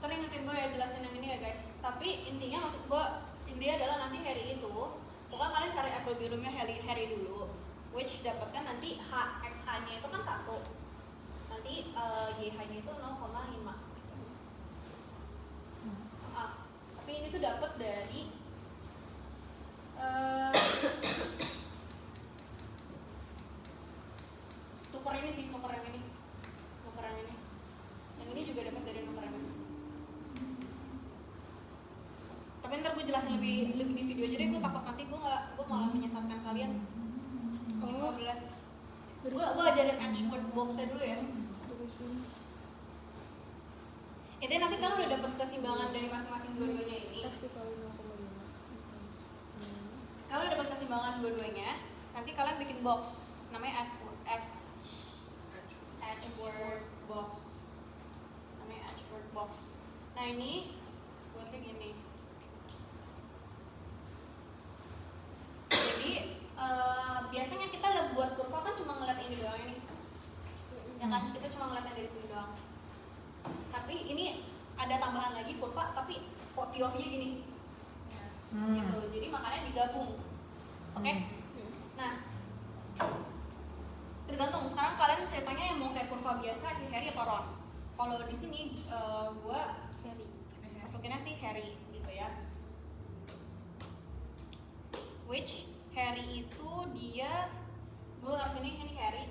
Ntar ingetin gue ya jelasin yang ini ya guys. Tapi intinya maksud gue intinya adalah nanti Harry itu pokoknya kalian cari equilibriumnya Harry dulu, which dapatkan nanti XH nya itu kan 1, nanti YH nya itu 0,5 gitu. Tapi ini tuh dapat dari tuker ini sih, tuker yang ini. Yang ini juga dapat dari tuker yang ini. Tapi ntar gue jelasin lebih di video aja deh, gue takut nanti gue malah menyesatkan kalian. 15. Gue ajarin Edgeworth box-nya dulu ya. Dari sini. Itu nanti kalian udah dapat keseimbangan dari masing-masing dua-duanya ini. X dikali 0,5. Kalau udah dapat keseimbangan dua-duanya, nanti kalian bikin box namanya Edgeworth box. Namanya Edgeworth box. Nah, ini buatnya gini. Jadi biasanya kita buat kurva kan cuma ngeliat ini doang ini. Ya kan, kita cuma ngeliatnya dari sini doang. Tapi ini ada tambahan lagi kurva tapi POV-nya gini. Gitu. Jadi makanya digabung. Oke? Nah, tergantung sekarang kalian ceritanya yang mau kayak kurva biasa si Harry atau Ron. Kalau di sini gua Harry. masukinnya sih Harry gitu ya. Which Harry itu dia gua ini Harry.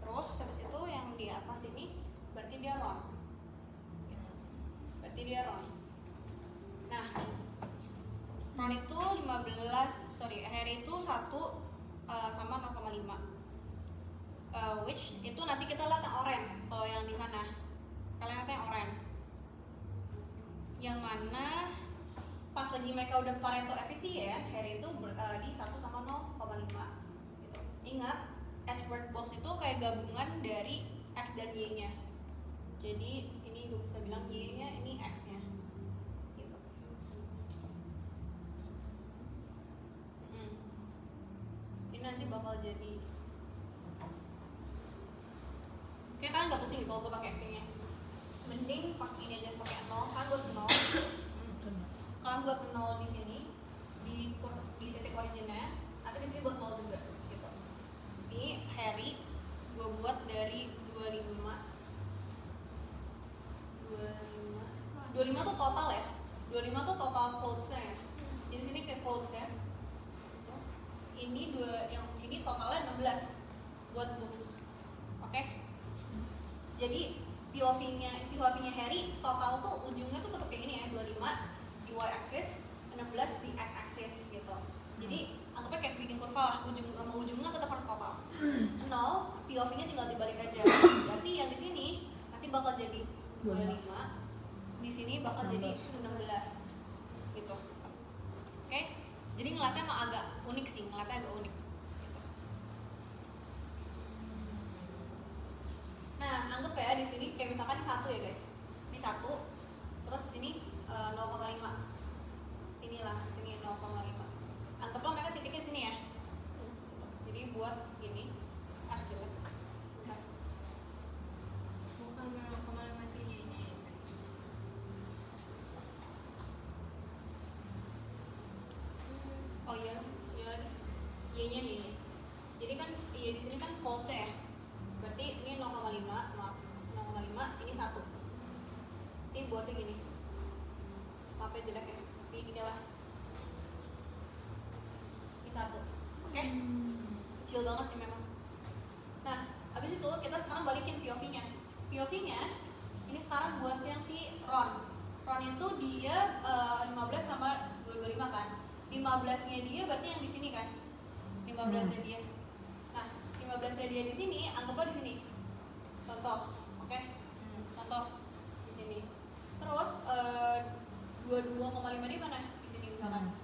Terus habis itu yang di atas ini berarti dia Ron. Gitu. Berarti dia Ron. Nah, Ron itu Harry itu 1 sama 0,5. Which itu nanti kita lihat yang oranye kalau yang di sana. Kalian lihat yang oranye. Yang mana pas lagi mereka udah Pareto efisien, Harry itu di 1 sama 0,5 gitu. Ingat, Edgeworth box itu kayak gabungan dari X dan Y-nya. Jadi ini gue bisa bilang Y-nya, ini X-nya. Gitu. Ini nanti bakal jadi. Kayak kalian nggak pusing kalau gue pakai X-nya. Mending pakai ini aja, pakai 0 kan buat 0. Kalian buat 0 di sini di titik originnya, nanti di sini buat 0 juga gitu. Ini Harry gue buat dari 25 tuh total ya. 25 tuh total clothes-nya ya. Jadi sini kayak clothes ya. Ini yang sini totalnya 16 buat books. Oke? Jadi POV-nya Harry total tuh ujungnya tuh tetap kayak gini ya, 25 di y axis, 16 di x axis gitu. Jadi anggapnya kayak bikin kurva lah, ujungnya tetap harus total. 0, POV-nya tinggal dibalik aja. Berarti yang di sini nanti bakal jadi 25, di sini bakal jadi 16 gitu. Oke? Jadi ngeliatnya emang agak unik sih, ngeliatnya agak unik gitu. Nah, anggap ya di sini kayak misalkan ini 1 ya guys. Ini 1, terus sini 0,5. Sinilah, sini 0,5. Anggaplah mereka titiknya sini ya. Jadi buat gini. Jelek. Bentar. Bukan 0,5 itu Y-nya aja. Oh iya, Y-nya nih. Jadi kan Y di sini kan volts ya. Berarti ini 0,5, maaf. 0,5, ini 1. Ini buatnya gini. Maafnya jelek ya. Ini gini lah. Ini 1. Oke? Kecil banget sih memang. Nah, habis itu kita sekarang balikin POV-nya. POV-nya ini sekarang buat yang si Ron. Ron itu dia 15 sama 225 kan. 15-nya dia berarti yang di sini kan. 15-nya dia. Nah, 15-nya dia di sini, anggaplah di sini. Contoh, oke? Contoh di sini. Terus 22,5 di mana? Di sini misalkan.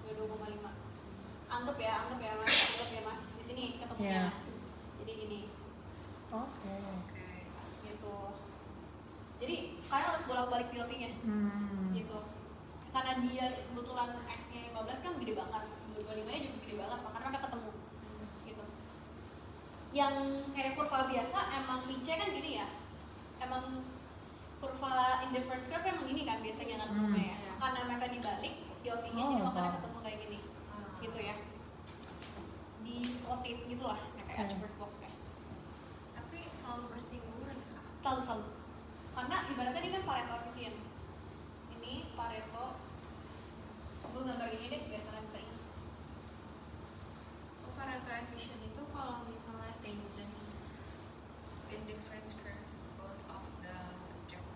22,5. Anggap ya Mas, di sini ketemunya. Yeah. Jadi gini. Oke. Gitu. Jadi kalian harus bolak-balik POV-nya. Gitu. Karena dia kebetulan X-nya 15 kan gede banget, 225-nya juga gede banget, makanya mereka ketemu. Gitu. Yang kayak kurva biasa emang PC kan gini ya. Emang kurva indifference curve emang gini kan biasanya kan umumnya ya. Karena mereka dibalik POV-nya jadi makanya ketemu kayak gini. Gitu ya. Di rotate gitu lah kayak Edgeworth box ya. Tapi selalu bersinggungan kak. Selalu. Karena ibaratnya ini kan Pareto efisien. ini Pareto. Gue gambar gini deh biar kalian bisa ingat. Pareto efficient itu kalau misalnya tangent in difference curve both of the subject.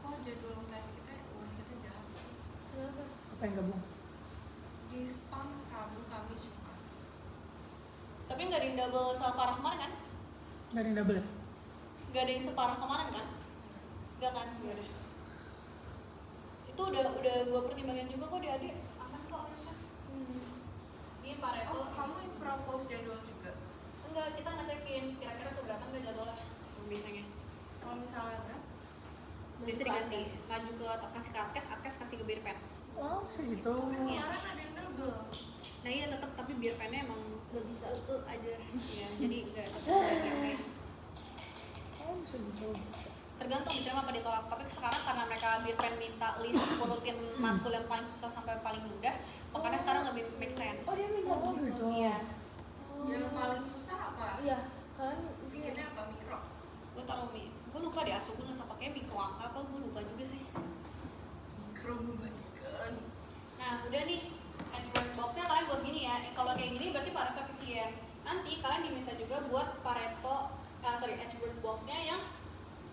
Kok jadwal UTS kita jahat sih? Kenapa? Apa yang gabung? Di spam Rabu, Kamis, Jumat. Tapi nggak ada yang double sama parah kemarin kan? Nggak ada yang double ya? Nggak ada yang separah kemarin kan? Nggak kan? Nggak ada. Itu udah gue pertimbangin juga kok di adik. Aman kok harusnya. Ini Pareto. Oh, kamu propose jadwal juga? Enggak, kita ngecekin kira-kira keberatan nggak jadwalnya biasanya. Kalau misalnya berapa? Bisa diganti, maju ke kasih ke atkes kasih ke bir pen. Oh, segitu. Kemarin ada yang double. Nah iya tetap, tapi bir pennya emang Nggak bisa. aja. Ya, jadi nggak tetap yang Oh, segitu. tergantung diterima apa ditolak. Tapi sekarang karena mereka bir pen minta list urutin matkul yang paling susah sampai paling mudah, makanya sekarang lebih make sense. Oh dia minta Oh, gitu. Iya, Yang paling susah apa? Iya, kalian Bikinnya apa? Mikro? gue taruh gue lupa deh asu gue nggak pakai mikro angka apa gue lupa juga sih. Mikro membagikan. Nah udah nih Edgeworth boxnya kalian buat gini ya. Kalau kayak gini berarti Pareto efisien. Nanti kalian diminta juga buat Edgeworth boxnya yang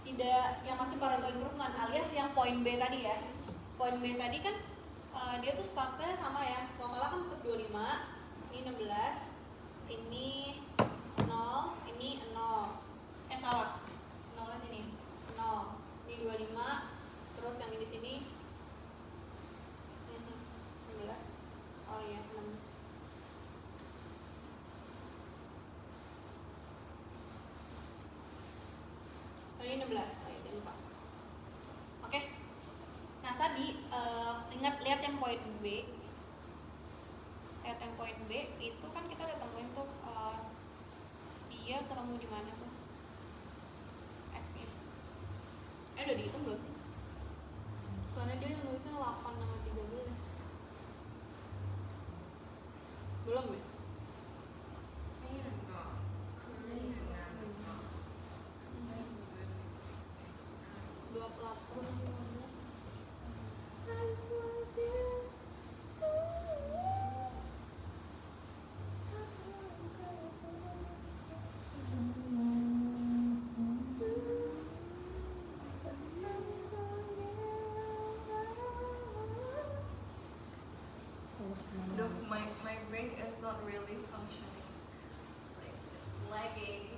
tidak, yang masih Pareto improvement alias yang poin B tadi ya. Poin B tadi kan dia tuh startnya sama ya. Kalau kalah kan tetap 25, ini 16, ini 0, ini 0. Salah. 0 sini. 0. Ini 25, terus yang di sini 16. Oh iya, 6. Ini 16. Oh iya, jangan lupa. Oke. Nah, tadi lihat yang poin B. Lihat yang poin B itu kan kita udah temuin tuh dia ketemu di mana tuh? X-nya. Udah dihitung belum sih? Karena dia nulisnya 8 sama 13. Belum ya? Ini enggak. Ini enggak. 28. Duh, my brain is not really functioning. Like it's lagging.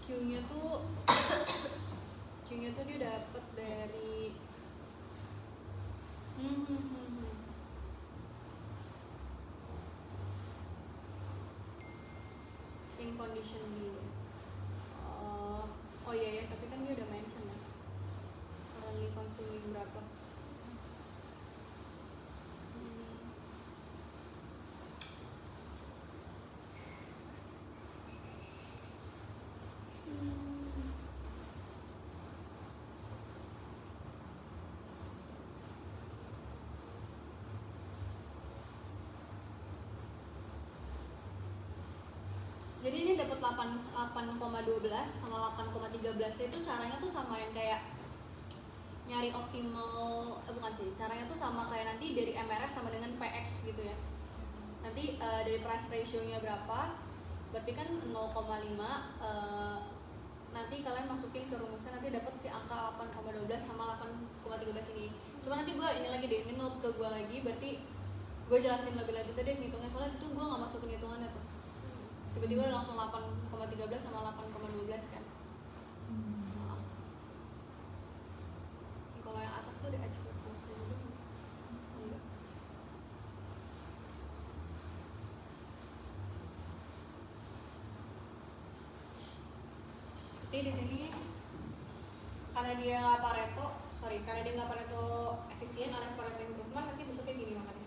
Q-nya tuh dia dapet dari in condition B. Oh iya ya, tapi kan dia udah mention ya. Currently consuming berapa? Jadi ini dapat 8,12 sama 8,13 itu caranya tuh sama yang kayak nyari optimal, bukan sih, caranya tuh sama kayak nanti dari MRS sama dengan PX gitu ya. Nanti dari price ratio-nya berapa, berarti kan 0,5, nanti kalian masukin ke rumusnya, nanti dapat si angka 8,12 sama 8,13 ini. Cuma nanti gue ini lagi deh, ini note ke gue lagi, berarti gue jelasin lebih lanjut deh ngitungnya, soalnya situ gue nggak masukin hitungannya tuh. Tiba-tiba langsung 8,13 sama 8,12 kan. Kalau yang atas tuh ada Edgeworth box-nya juga. Enggak. Jadi di sini karena dia nggak Pareto efisien alias Pareto improvement, nanti bentuknya gini makanya.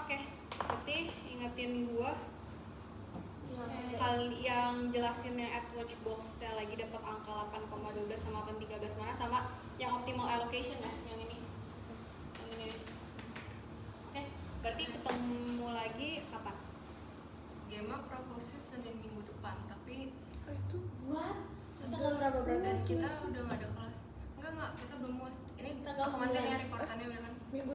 Oke, berarti ingetin gua hal yang jelasin yang Edgeworth box-nya lagi dapat angka 8,12 sama 8,13 mana, sama yang optimal allocation ya, yang ini nih. Oke, Berarti ketemu lagi kapan? Gema proposis Senin minggu depan, tapi Oh itu What? tanggal berapa berarti? dan kita udah nggak ada kelas. Enggak, kita belum muas. Ini Tanggal otomatis 9. ya rekordannya udah kan.